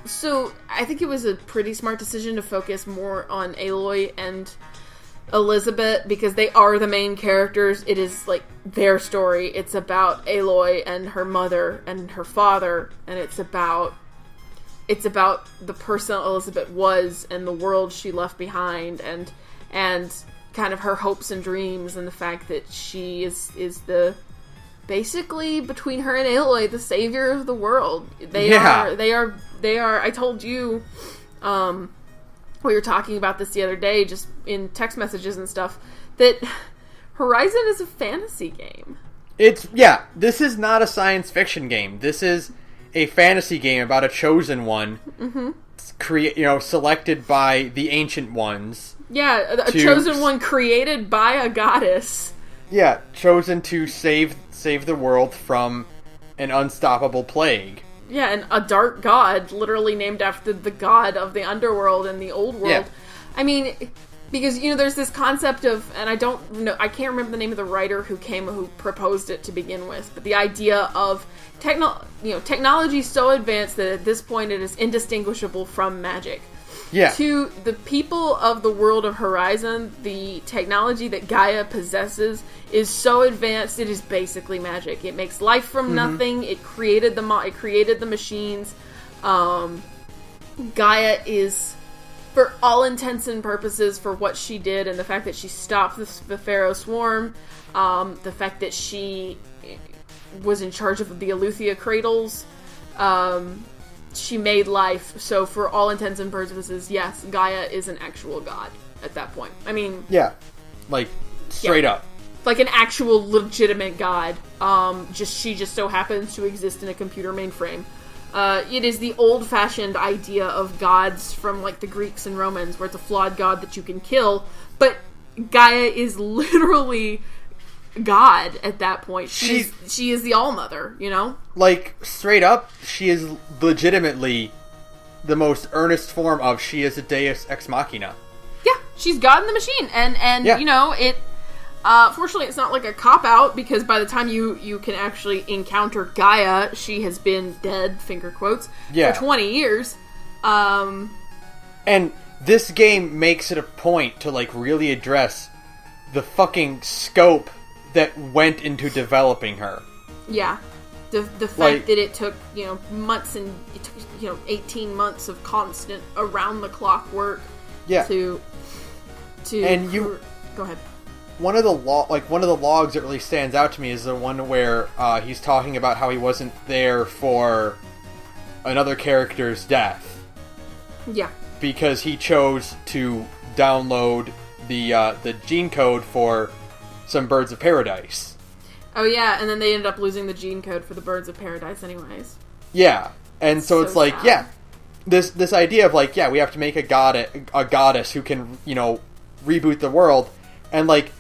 So, I think it was a pretty smart decision to focus more on Aloy and Elizabeth, because they are the main characters. It is, like, their story. It's about Aloy and her mother and her father, and it's about the person Elizabeth was and the world she left behind, and kind of her hopes and dreams, and the fact that she is the... basically, between her and Aloy, the savior of the world. They are, I told you, when we were talking about this the other day, just in text messages and stuff, that Horizon is a fantasy game. This is not a science fiction game. This is a fantasy game about a chosen one, selected by the Ancient Ones. Yeah, a chosen one created by a goddess. Yeah, chosen to save the world from an unstoppable plague. Yeah, and a dark god, literally named after the god of the underworld and the old world. Yeah. I mean, because, there's this concept of, and I can't remember the name of the writer who proposed it to begin with, but the idea of technology so advanced that at this point it is indistinguishable from magic. Yeah. To the people of the world of Horizon, the technology that Gaia possesses is so advanced it is basically magic. It makes life from nothing. It created the machines. Gaia is, for all intents and purposes, for what she did and the fact that she stopped the Pharaoh Swarm, the fact that she was in charge of the Eleuthia cradles, she made life. So for all intents and purposes, yes, Gaia is an actual god at that point. I mean... Yeah. Like, straight up. Like an actual legitimate god. She just so happens to exist in a computer mainframe. It is the old-fashioned idea of gods from, like, the Greeks and Romans, where it's a flawed god that you can kill, but Gaia is literally God at that point. She is the All-Mother, Like, straight up, she is legitimately the most earnest form of she is a Deus Ex Machina. Yeah, she's God in the machine. And it... fortunately, it's not like a cop-out, because by the time you can actually encounter Gaia, she has been dead, finger quotes, for 20 years. And this game makes it a point to, like, really address the fucking scope that went into developing her. Yeah. The fact that it took, months and, it took, 18 months of constant around-the-clock work to... And you... Go ahead. One of the logs that really stands out to me is the one where he's talking about how he wasn't there for another character's death. Yeah. Because he chose to download the gene code for some Birds of Paradise. Oh yeah, and then they ended up losing the gene code for the Birds of Paradise anyways. Yeah, and so it's like, sad. this idea of like, we have to make a goddess who can, reboot the world, and like,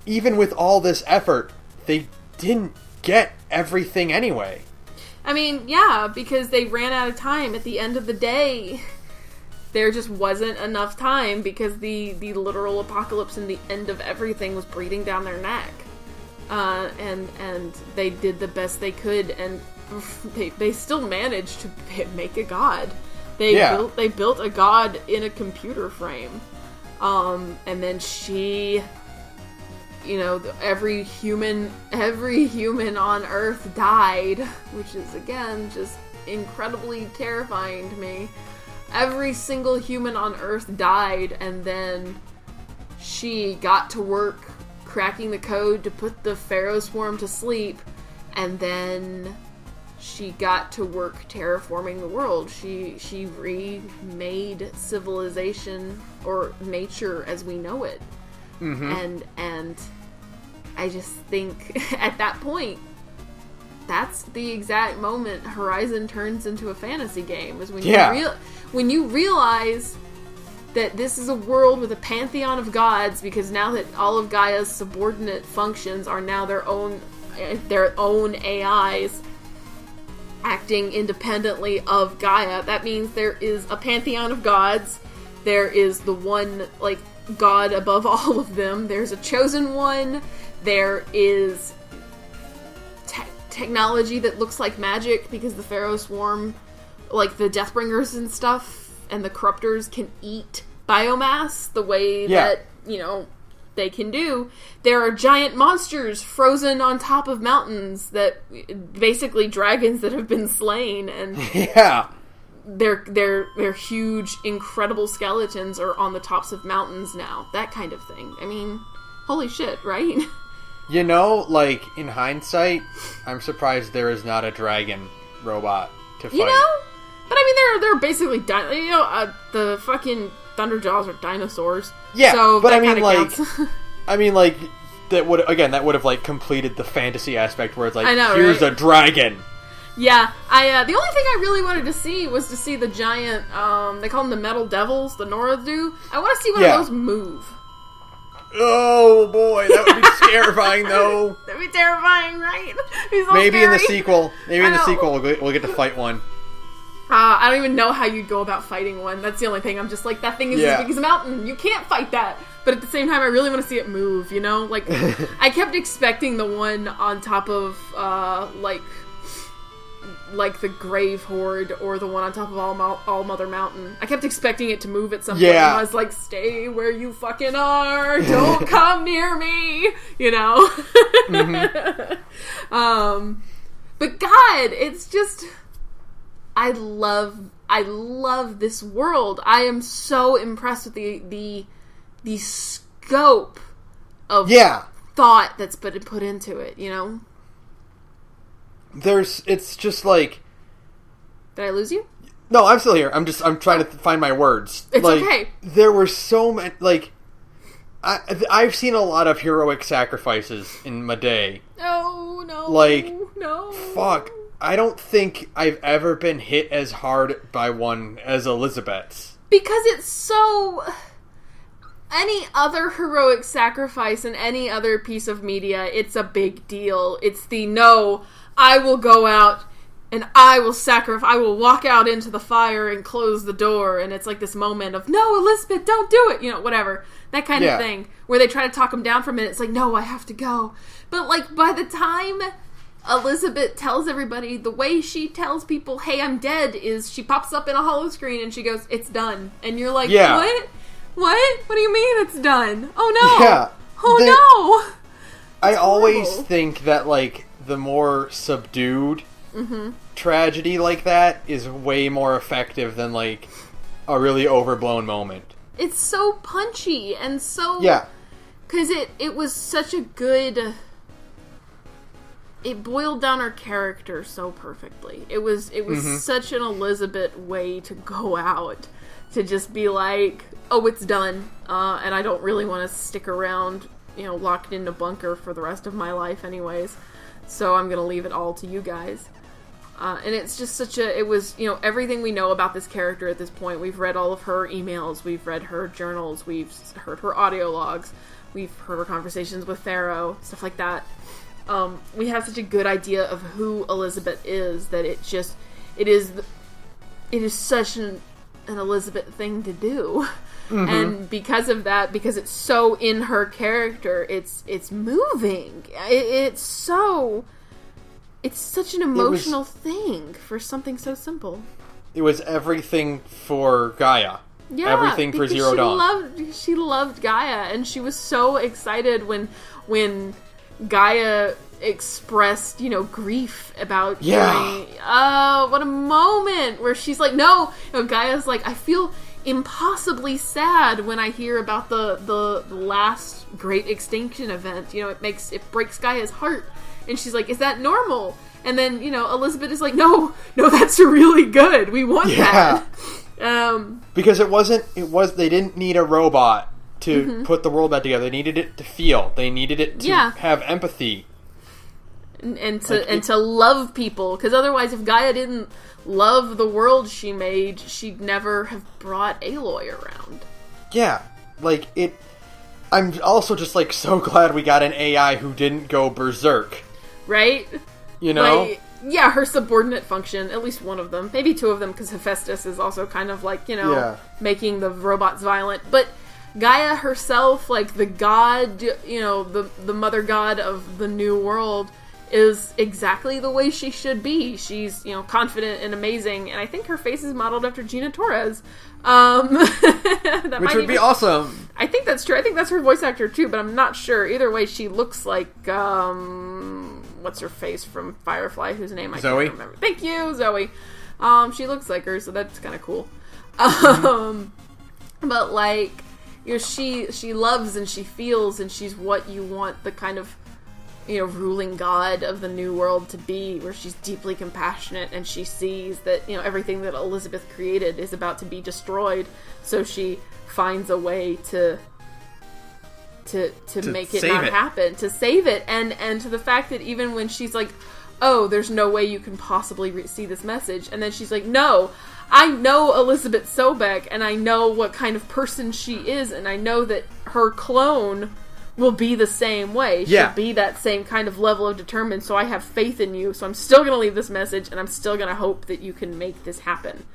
even with all this effort, they didn't get everything anyway. I mean, yeah, because they ran out of time. At the end of the day, there just wasn't enough time because the literal apocalypse and the end of everything was breathing down their neck. And they did the best they could, and they still managed to make a god. They built a god in a computer frame. And then she... every human on Earth died, which is, again, just incredibly terrifying to me. Every single human on Earth died, and then she got to work cracking the code to put the Pharaoh Swarm to sleep, and then she got to work terraforming the world. She remade civilization, or nature as we know it. Mm-hmm. And I just think at that point, that's the exact moment Horizon turns into a fantasy game, is when you realize that this is a world with a pantheon of gods, because now that all of Gaia's subordinate functions are now their own AIs acting independently of Gaia. That means there is a pantheon of gods. There is the one, like, god above all of them. There's a chosen one. There is technology that looks like magic, because the Pharaoh Swarm, like the Deathbringers and stuff, and the Corruptors can eat biomass the way that, they can do. There are giant monsters frozen on top of mountains that, basically dragons that have been slain, and they're huge, incredible skeletons are on the tops of mountains now. That kind of thing. I mean, holy shit, right? Like, in hindsight, I'm surprised there is not a dragon robot to fight. But I mean, they're basically done. The fucking Thunderjaws are dinosaurs. Yeah, so but that I mean, kinda like, counts. that would have like completed the fantasy aspect where it's like, I know, here's right? a dragon. Yeah, the only thing I really wanted to see was to see the giant, they call them the Metal Devils, the Noradu. I want to see one of those move. Oh boy, that would be terrifying though. That'd be terrifying, right? So maybe scary. in the sequel, we'll get to fight one. I don't even know how you'd go about fighting one. That's the only thing. I'm just like, that thing is as big as a mountain. You can't fight that. But at the same time, I really want to see it move, you know? Like, I kept expecting the one on top of, like the Grave Horde or the one on top of All Mother Mountain. I kept expecting it to move at some point. And I was like, stay where you fucking are. Don't come near me. You know? But God, it's just... I love this world. I am so impressed with the scope of thought that's been put into it, you know? It's just like... Did I lose you? No, I'm still here. I'm trying to find my words. It's like, okay. There were so many, like... I've seen a lot of heroic sacrifices in my day. Oh, no. Like, no. Fuck. I don't think I've ever been hit as hard by one as Elizabeth's. Because it's so... Any other heroic sacrifice in any other piece of media, it's a big deal. It's no, I will go out and I will sacrifice, I will walk out into the fire and close the door, and it's like this moment of, no, Elizabeth, don't do it, you know, whatever. That kind of thing. Where they try to talk him down for a minute, it's like, no, I have to go. But, like, by the time Elizabeth tells everybody, the way she tells people, hey, I'm dead, is she pops up in a holo screen and she goes, it's done. And you're like, what? What? What do you mean it's done? Oh, no. Yeah. Oh, no. I always think that, like, the more subdued tragedy like that is way more effective than, like, a really overblown moment. It's so punchy and so... Yeah. Because it was such a good... It boiled down her character so perfectly. It was such an Elizabeth way to go out. To just be like, oh, it's done. And I don't really want to stick around, you know, locked in a bunker for the rest of my life anyways. So I'm going to leave it all to you guys. And it's just it was, you know, everything we know about this character at this point. We've read all of her emails, we've read her journals, we've heard her audio logs, we've heard her conversations with Pharaoh, stuff like that. We have such a good idea of who Elizabeth is that it is such an Elizabeth thing to do. And because of that, because it's so in her character, it's moving. It's such an emotional thing for something so simple. It was everything for Gaia. Yeah, everything for Zero Dawn. She loved Gaia, and she was so excited when Gaia expressed, you know, grief about doing... Oh, what a moment where she's like, no! You know, Gaia's like, I feel impossibly sad when I hear about the last great extinction event. You know, it breaks Gaia's heart. And she's like, is that normal? And then, you know, Elizabeth is like, no, that's really good. We want that. Because they didn't need a robot to put the world back together. They needed it to feel. They needed it to have empathy. And to love people. Because otherwise, if Gaia didn't love the world she made, she'd never have brought Aloy around. Yeah. Like, I'm also just, like, so glad we got an AI who didn't go berserk. Right? You know? Like, yeah, her subordinate function, at least one of them. Maybe two of them, because Hephaestus is also kind of like, you know, making the robots violent. But Gaia herself, like, the god, you know, the mother god of the new world, is exactly the way she should be. She's, you know, confident and amazing, and I think her face is modeled after Gina Torres. Which would be awesome. I think that's true. I think that's her voice actor too, but I'm not sure. Either way, she looks like, what's her face from Firefly, whose name I can't remember. Thank you, Zoe. She looks like her, so that's kind of cool. But, like, you know, she loves and she feels, and she's what you want the kind of ruling god of the new world to be, where she's deeply compassionate and she sees that, everything that Elizabeth created is about to be destroyed, so she finds a way to make it not happen, to save it, and to the fact that even when she's like, oh, there's no way you can possibly see this message, and then she's like, no, I know Elizabeth Sobeck, and I know what kind of person she is, and I know that her clone will be the same way. She'll be that same kind of level of determined, so I have faith in you, so I'm still going to leave this message, and I'm still going to hope that you can make this happen.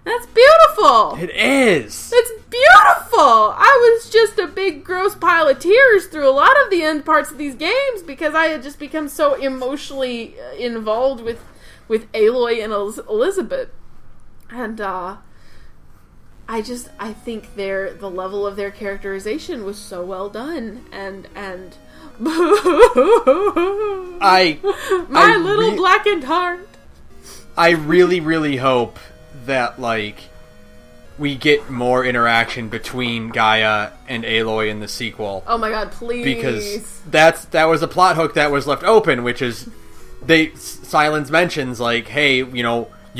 That's beautiful! It is! It's beautiful! I was just a big gross pile of tears through a lot of the end parts of these games, because I had just become so emotionally involved with Aloy and Elizabeth. And, I think the level of their characterization was so well done, and my little blackened heart. I really, really hope that, we get more interaction between Gaia and Aloy in the sequel. Oh my god, please. Because that was a plot hook that was left open, which is, Silence mentions, hey, you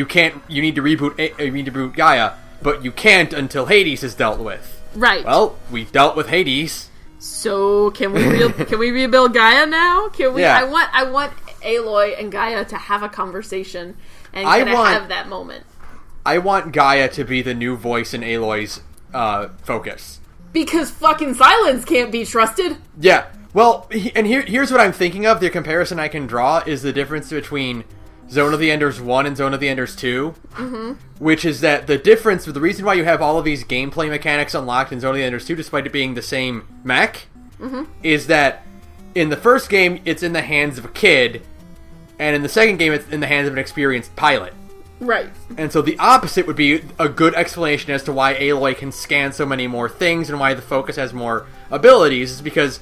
need to reboot Gaia, but you can't until Hades is dealt with. Right. Well, we dealt with Hades. So can we rebuild Gaia now? Can we? Yeah. I want Aloy and Gaia to have a conversation and have that moment. I want Gaia to be the new voice in Aloy's focus. Because fucking Silence can't be trusted. Yeah. Well, here's what I'm thinking of. The comparison I can draw is the difference between Zone of the Enders 1 and Zone of the Enders 2, which is that the reason why you have all of these gameplay mechanics unlocked in Zone of the Enders 2, despite it being the same mech, is that in the first game, it's in the hands of a kid, and in the second game, it's in the hands of an experienced pilot. Right. And so the opposite would be a good explanation as to why Aloy can scan so many more things and why the Focus has more abilities, is because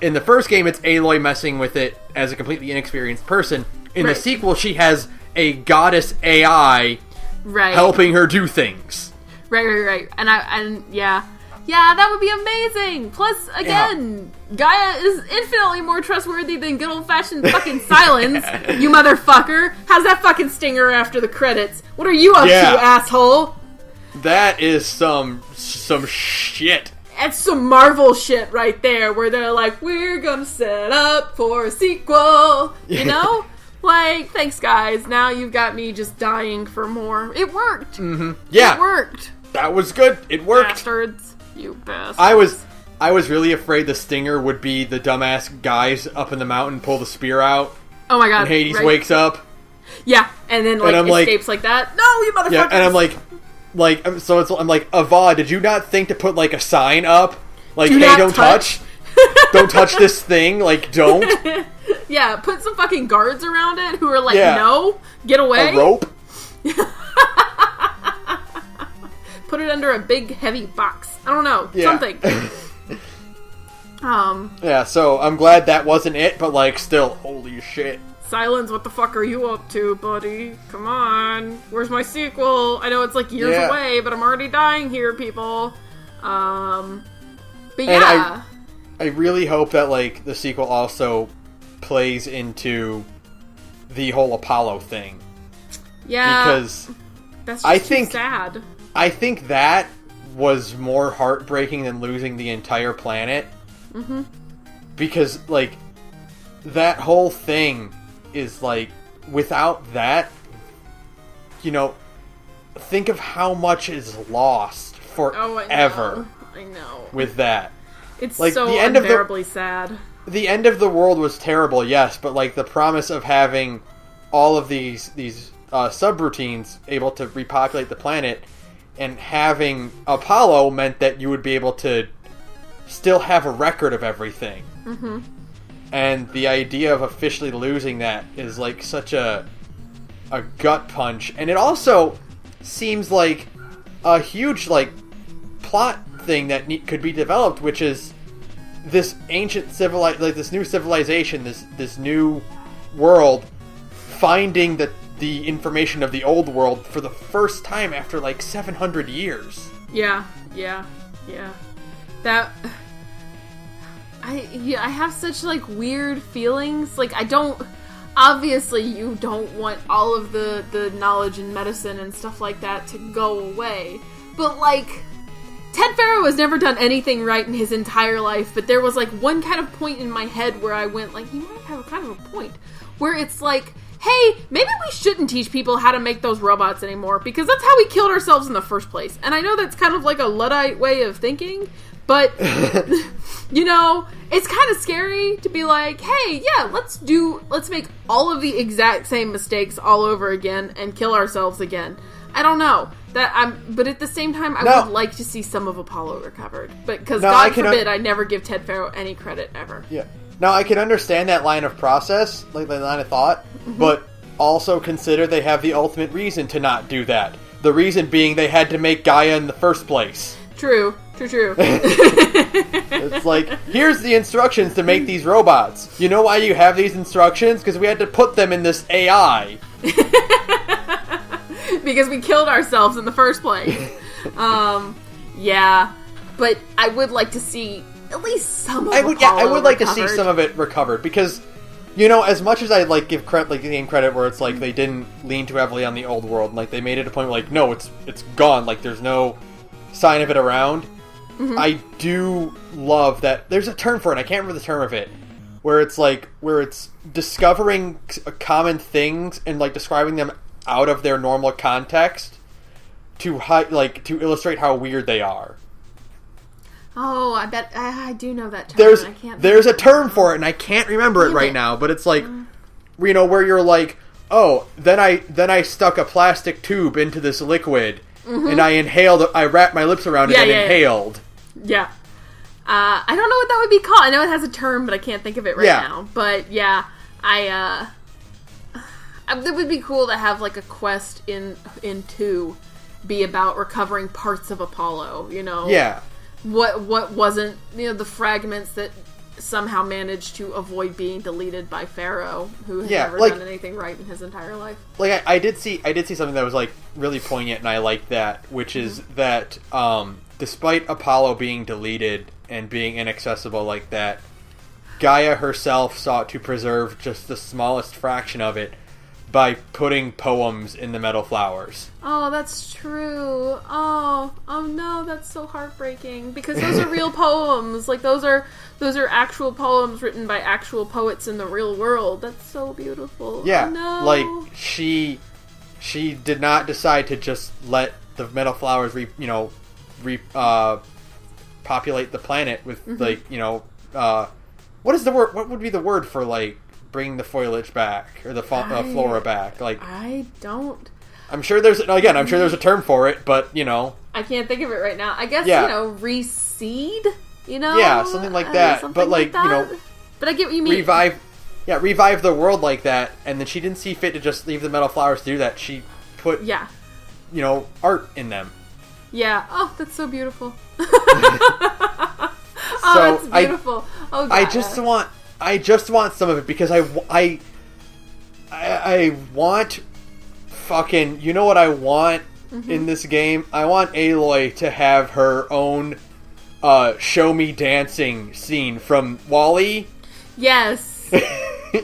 in the first game, it's Aloy messing with it as a completely inexperienced person. In the sequel, she has a goddess AI helping her do things. Right. And yeah, that would be amazing. Plus, again, Gaia is infinitely more trustworthy than good old-fashioned fucking Silence, you motherfucker. How's that fucking stinger after the credits? What are you up to, asshole? That is some shit. That's some Marvel shit right there, where they're like, we're gonna set up for a sequel, you know? Thanks guys, now you've got me just dying for more. It worked! Mm-hmm. Yeah. It worked! That was good, it worked! Bastards. You bastards. I was really afraid the stinger would be the dumbass guys up in the mountain pull the spear out. Oh my god. And Hades wakes up. Yeah, and then escapes like that. No, you motherfuckers! Yeah, and I'm like, Ava, did you not think to put a sign up? Don't touch. Don't touch this thing, don't. Yeah, put some fucking guards around it who are no, get away. A rope. Put it under a big heavy box. I don't know, something. Yeah, so I'm glad that wasn't it, but still, holy shit. Silence, what the fuck are you up to, buddy? Come on. Where's my sequel? I know it's years away, but I'm already dying here, people. But yeah. And I really hope that, the sequel also plays into the whole Apollo thing. Yeah. Because that's just too sad. I think that was more heartbreaking than losing the entire planet. Mm-hmm. Because, that whole thing is, without that, think of how much is lost forever. I know. With that. It's so unbearably sad. The end of the world was terrible, yes, but, the promise of having all of these subroutines able to repopulate the planet and having Apollo meant that you would be able to still have a record of everything. Mm-hmm. And the idea of officially losing that is such a gut punch. And it also seems like a huge plot thing that could be developed, which is this ancient this new civilization, this new world finding the information of the old world for the first time after 700 years. Yeah. That I have such, like, weird feelings. Like, I don't... Obviously, you don't want all of the knowledge in medicine and stuff like that to go away. But, like, Ted Farrow has never done anything right in his entire life, but there was, like, one kind of point in my head where I went, like, he might have kind of a point. Where it's like, hey, maybe we shouldn't teach people how to make those robots anymore, because that's how we killed ourselves in the first place. And I know that's kind of like a Luddite way of thinking, but, you know, it's kind of scary to be like, hey, yeah, let's make all of the exact same mistakes all over again and kill ourselves again. I don't know. But at the same time, I would like to see some of Apollo recovered. But, because God forbid I never give Ted Farrow any credit ever. Yeah. Now, I can understand that line of process, like the line of thought, but also consider they have the ultimate reason to not do that. The reason being they had to make Gaia in the first place. True. It's like, here's the instructions to make these robots. You know why you have these instructions? Because we had to put them in this AI. Because we killed ourselves in the first place. Yeah. But I would like to see at least some of it. I would like to see some of it recovered, because, you know, as much as I like give game credit where it's like they didn't lean too heavily on the old world, and like they made it a point where like, no, it's gone, like there's no sign of it around. I do love that there's a term for it, I can't remember the term of it, where it's discovering common things and like describing them out of their normal context to illustrate how weird they are. Oh, I bet I do know that term. There's a term for it, and I can't remember it right now. But it's like, you know, where you're like, oh, then I stuck a plastic tube into this liquid, and I inhaled. I wrapped my lips around it and inhaled. Yeah. I don't know what that would be called. I know it has a term, but I can't think of it right now. But yeah, it would be cool to have like a quest in 2 be about recovering parts of Apollo. You know. Yeah. What wasn't, you know, the fragments that somehow managed to avoid being deleted by Pharaoh, who had never done anything right in his entire life. Like I did see something that was like really poignant, and I liked that, which is that despite Apollo being deleted and being inaccessible like that, Gaia herself sought to preserve just the smallest fraction of it by putting poems in the metal flowers. Oh, that's true. Oh no, that's so heartbreaking. Because those are real poems. Like, those are actual poems written by actual poets in the real world. That's so beautiful. Yeah, oh, no. Like, she did not decide to just let the metal flowers populate the planet with, like, you know, what is the word? What would be the word for, like, bringing the foliage back, or the flora back? Like, I don't. I'm sure there's a term for it, but, you know, I can't think of it right now. I guess, you know, reseed, you know? Yeah, something like that. But, like, you know, but I get what you mean. Revive the world like that, and then she didn't see fit to just leave the metal flowers to do that. She put, you know, art in them. Yeah. Oh, that's so beautiful. That's beautiful. I just want some of it, because I want fucking, you know what I want in this game? I want Aloy to have her own show me dancing scene from WALL-E. Yes.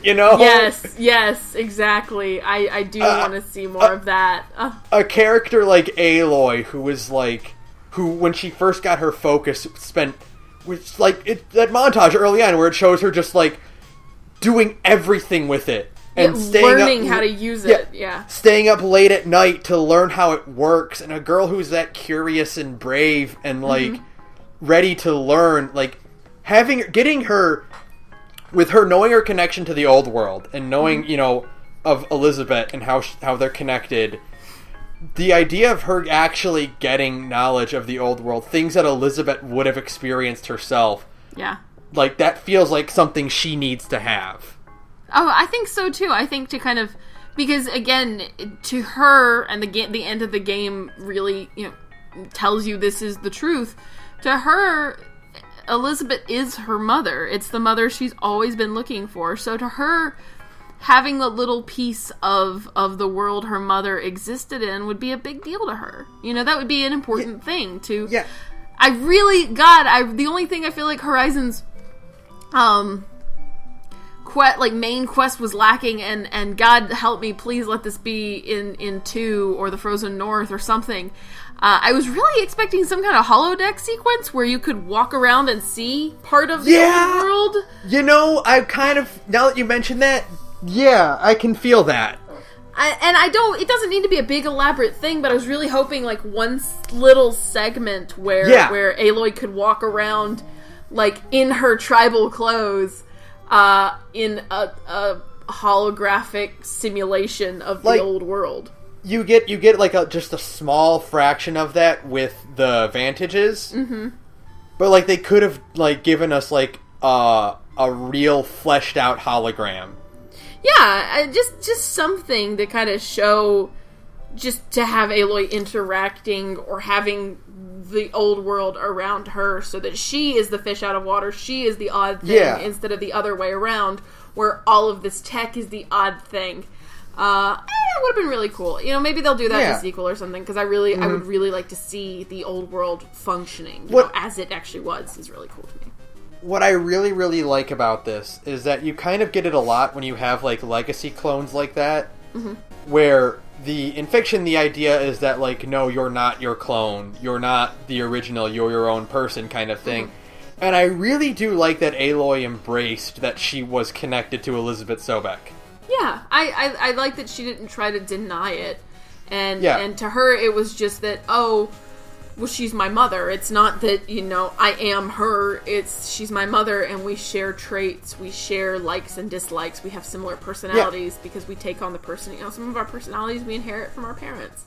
You know? Yes, exactly. I do want to see more of that. A character like Aloy, who when she first got her focus spent, which, like, that montage early on where it shows her just, like, doing everything with it. And learning how to use it, staying up late at night to learn how it works. And a girl who's that curious and brave and, like, ready to learn, like, getting her, with her knowing her connection to the old world and knowing, you know, of Elizabeth and how they're connected. The idea of her actually getting knowledge of the old world, things that Elizabeth would have experienced herself. Yeah. Like, that feels like something she needs to have. Oh, I think so too. I think to kind of, because again, to her, and the end of the game really, you know, tells you this is the truth. To her, Elizabeth is her mother. It's the mother she's always been looking for. So to her, having a little piece of the world her mother existed in would be a big deal to her. You know, that would be an important thing to... Yeah. The only thing I feel like Horizon's main quest was lacking, and God help me, please let this be in 2 or the Frozen North or something. I was really expecting some kind of holodeck sequence where you could walk around and see part of the old world. You know, I kind of, now that you mention that, yeah, I can feel that. It doesn't need to be a big elaborate thing, but I was really hoping like one little segment where Aloy could walk around like in her tribal clothes in a holographic simulation of the old world. You get like just a small fraction of that with the Vantages. Mm-hmm. But like they could have like given us like a real fleshed out hologram. Yeah, just something to kind of show, just to have Aloy interacting or having the old world around her so that she is the fish out of water, she is the odd thing instead of the other way around where all of this tech is the odd thing. It would have been really cool. You know, maybe they'll do that in a sequel or something, because I would really like to see the old world functioning as it actually was. Is really cool to me. What I really, really like about this is that you kind of get it a lot when you have, like, legacy clones like that, where in fiction, the idea is that, like, no, you're not your clone, you're not the original, you're your own person kind of thing. And I really do like that Aloy embraced that she was connected to Elizabeth Sobek. Yeah, I like that she didn't try to deny it. And to her, it was just that, well, she's my mother. It's not that, I am her. She's my mother, and we share traits. We share likes and dislikes. We have similar personalities because we take on some of our personalities we inherit from our parents.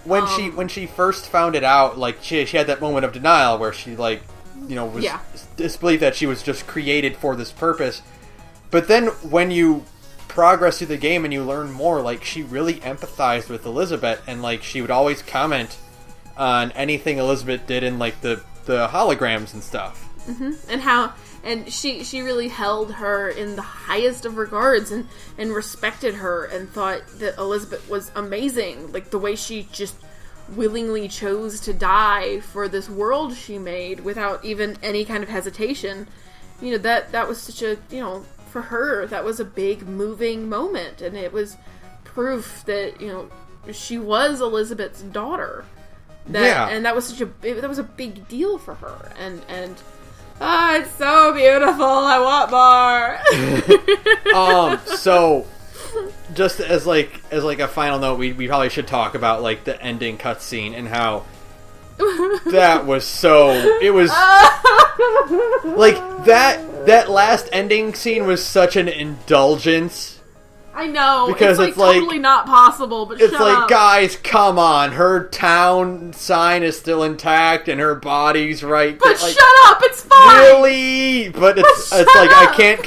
When she first found it out, like, she had that moment of denial where she, like, was disbelief that she was just created for this purpose. But then when you progress through the game and you learn more, like, she really empathized with Elizabeth, and, like, she would always comment on anything Elizabeth did in, like, the holograms and stuff. Mm-hmm. And she really held her in the highest of regards and respected her and thought that Elizabeth was amazing. Like, the way she just willingly chose to die for this world she made without even any kind of hesitation. That was such a, for her, that was a big moving moment. And it was proof that, she was Elizabeth's daughter. And that was that was a big deal for her, and it's so beautiful. I want more. So just as a final note, we probably should talk about, like, the ending cutscene and how that was it was like that last ending scene was such an indulgence. I know, because it's like totally not possible, but it's shut like, up. Guys, come on. Her town sign is still intact and her body's right. But shut up, it's fine. Really? But it's like I can't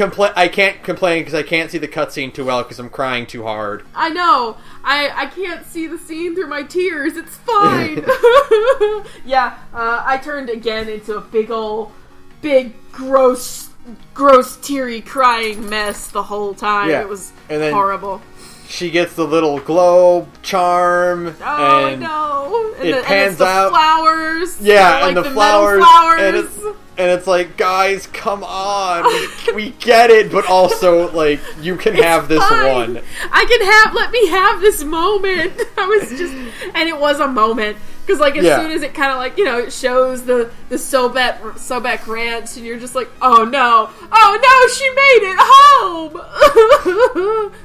complain because I can't see the cutscene too well because I'm crying too hard. I know. I can't see the scene through my tears. It's fine. Yeah, I turned again into a big gross, teary, crying mess the whole time. Yeah. It was horrible. She gets the little globe charm. Oh, and no! It pans out. Flowers. Yeah, like and the flowers. And it's like, guys, come on. We get it, but also, like, you can have this fine. one. Let me have this moment. And it was a moment. Because, like, as soon as it kind of, like, it shows the Sobek Ranch, and you're just like, oh no, she made it home!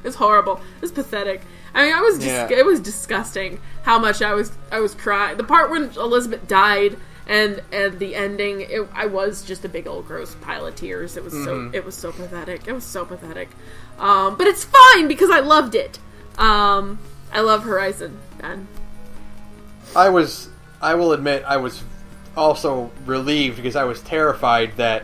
It's horrible. It's pathetic. I mean, it was disgusting how much I was crying. The part when Elizabeth died and the ending, I was just a big old gross pile of tears. It was so pathetic. It was so pathetic. But it's fine because I loved it. I love Horizon, man. I will admit, I was also relieved because I was terrified that,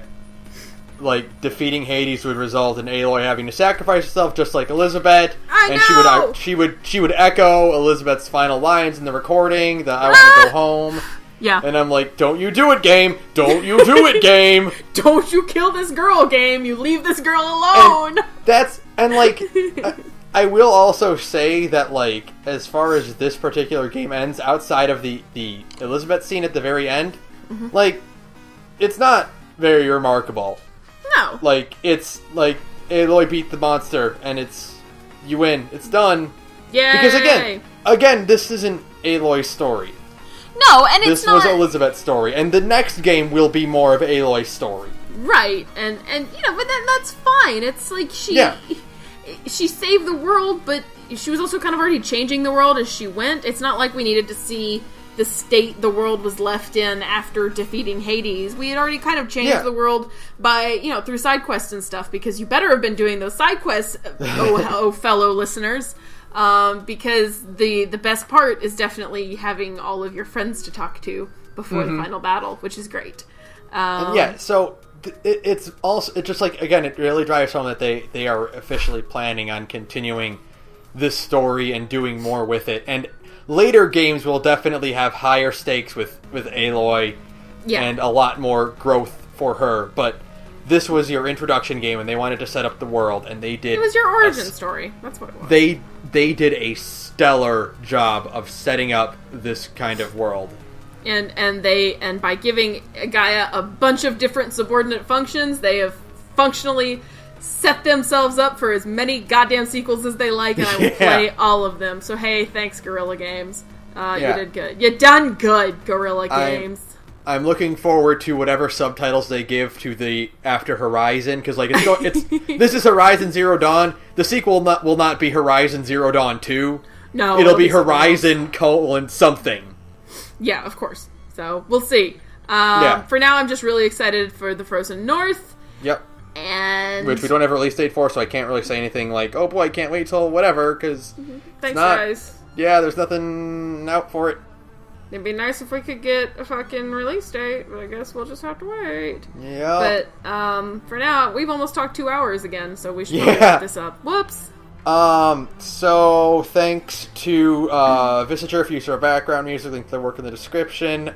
like, defeating Hades would result in Aloy having to sacrifice herself just like Elizabeth. I know! She would echo Elizabeth's final lines in the recording, that I want to go home. Yeah. And I'm like, don't you do it, game! Don't you do it, game! Don't you kill this girl, game! You leave this girl alone! I will also say that, like, as far as this particular game ends, outside of the Elizabeth scene at the very end, like, it's not very remarkable. No. Like, it's like, Aloy beat the monster, and you win. It's done. Yay! Because again, this isn't Aloy's story. No, and it's not... This was Elizabeth's story, and the next game will be more of Aloy's story. Right, and but that's fine. It's like she saved the world, but she was also kind of already changing the world as she went. It's not like we needed to see the state the world was left in after defeating Hades. We had already kind of changed the world by, through side quests and stuff, because you better have been doing those side quests, fellow listeners, because the best part is definitely having all of your friends to talk to before the final battle, which is great. So it's just like, again, it really drives home that they are officially planning on continuing this story and doing more with it, and later games will definitely have higher stakes with Aloy and a lot more growth for her, but this was your introduction game, and they wanted to set up the world, and they did... It was your origin story. That's what it was. They did a stellar job of setting up this kind of world. And by giving Gaia a bunch of different subordinate functions, they have functionally set themselves up for as many goddamn sequels as they like, and I will play all of them. So hey, thanks Guerrilla Games. You did good. You done good, Guerrilla Games. I'm looking forward to whatever subtitles they give to the After Horizon, because this is Horizon Zero Dawn. The sequel will not be Horizon Zero Dawn 2. No, it'll be Horizon something. Yeah, of course. So we'll see. For now, I'm just really excited for the Frozen North. Yep. And which we don't have a release date for, so I can't really say anything like, oh boy, I can't wait till whatever, because thanks, guys. Yeah, there's nothing out for it. It'd be nice if we could get a fucking release date, but I guess we'll just have to wait. Yeah. But for now, we've almost talked 2 hours again, so we should probably wrap this up. Whoops. So thanks to Visitor for use of our background music, link to their work in the description.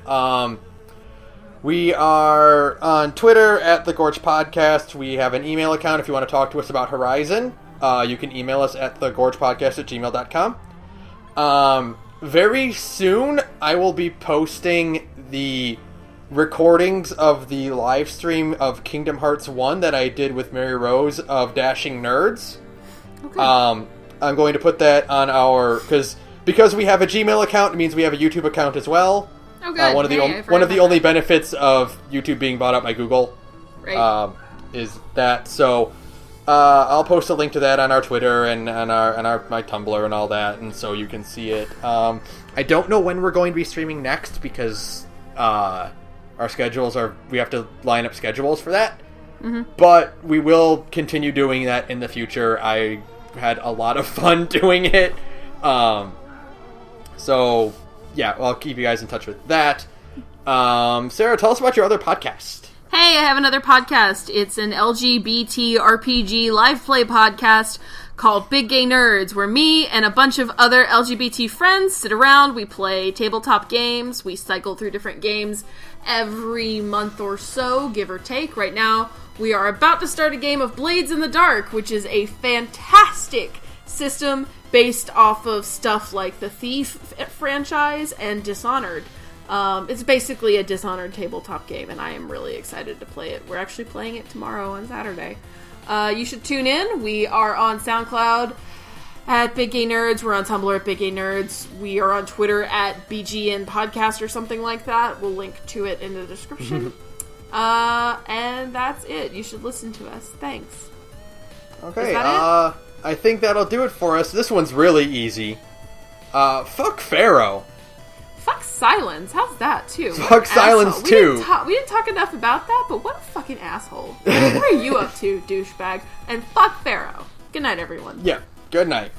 We are on Twitter at The Gorge Podcast. We have an email account if you want to talk to us about Horizon. You can email us at thegorgepodcast@gmail.com. Very soon, I will be posting the recordings of the live stream of Kingdom Hearts 1 that I did with Mary Rose of Dashing Nerds. Okay. I'm going to put that on our... Because we have a Gmail account, it means we have a YouTube account as well. Oh, good. One of the only benefits of YouTube being bought up by Google is that. So I'll post a link to that on our Twitter and on my Tumblr and all that, and so you can see it. I don't know when we're going to be streaming next because our schedules we have to line up schedules for that. Mm-hmm. But we will continue doing that in the future. I had a lot of fun doing it. So yeah, well, I'll keep you guys in touch with that. Sarah, tell us about your other podcast. Hey, I have another podcast. It's an LGBT RPG live play podcast called Big Gay Nerds, where me and a bunch of other LGBT friends sit around, we play tabletop games, we cycle through different games every month or so, give or take. Right now, we are about to start a game of Blades in the Dark, which is a fantastic system based off of stuff like the Thief franchise and Dishonored. It's basically a Dishonored tabletop game, and I am really excited to play it. We're actually playing it tomorrow on Saturday. You should tune in. We are on SoundCloud at Big Gay Nerds. We're on Tumblr at Big Gay Nerds. We are on Twitter at BGN Podcast or something like that. We'll link to it in the description. And that's it. You should listen to us. Thanks. Okay, is that it? I think that'll do it for us. This one's really easy. Fuck Pharaoh. Fuck Silence. How's that, too? Fuck Silence, too. We didn't talk enough about that, but what a fucking asshole. What are you up to, douchebag? And fuck Pharaoh. Good night, everyone. Yeah, good night.